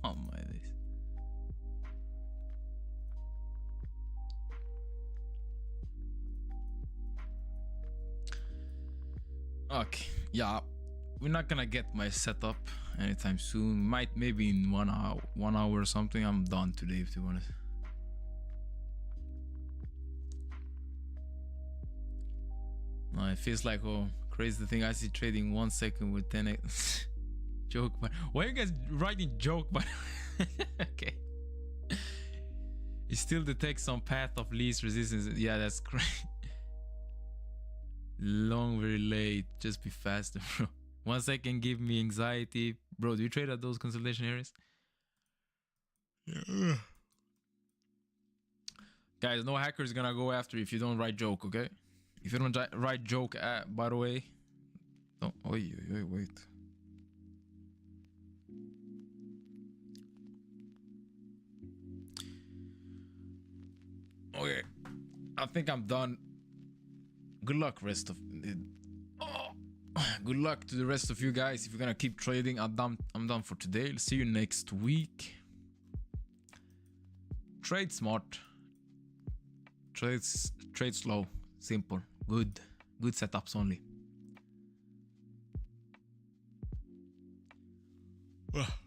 Oh my days. Okay, yeah, we're not gonna get my setup anytime soon. Might maybe in 1 hour or something. I'm done today, to be honest. No, it feels like, oh, crazy thing. I see trading 1 second with 10x. Joke, but why are you guys writing joke? But okay, it still detects some path of least resistance. Yeah, that's great. Long, very late. Just be faster, bro. 1 second give me anxiety, bro. Do you trade at those consolidation areas? Yeah. Guys, no hacker is gonna go after you if you don't write joke, okay? If you don't write joke, by the way, don't. Oh, wait. Okay, I think I'm done. Good luck, rest of it. Oh, good luck to the rest of you guys. If you're gonna keep trading, I'm done for today. I'll see you next week. Trade smart. Trade slow. Simple. Good setups only.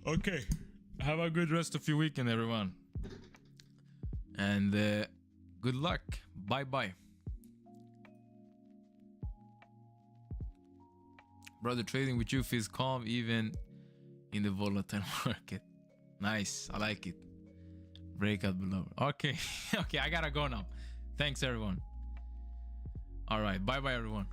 Okay. Have a good rest of your weekend, everyone. And good luck. Bye bye. Brother, trading with you feels calm even in the volatile market. Nice. I like it. Breakout below. Okay. Okay, I gotta go now. Thanks, everyone. All right. Bye-bye, everyone.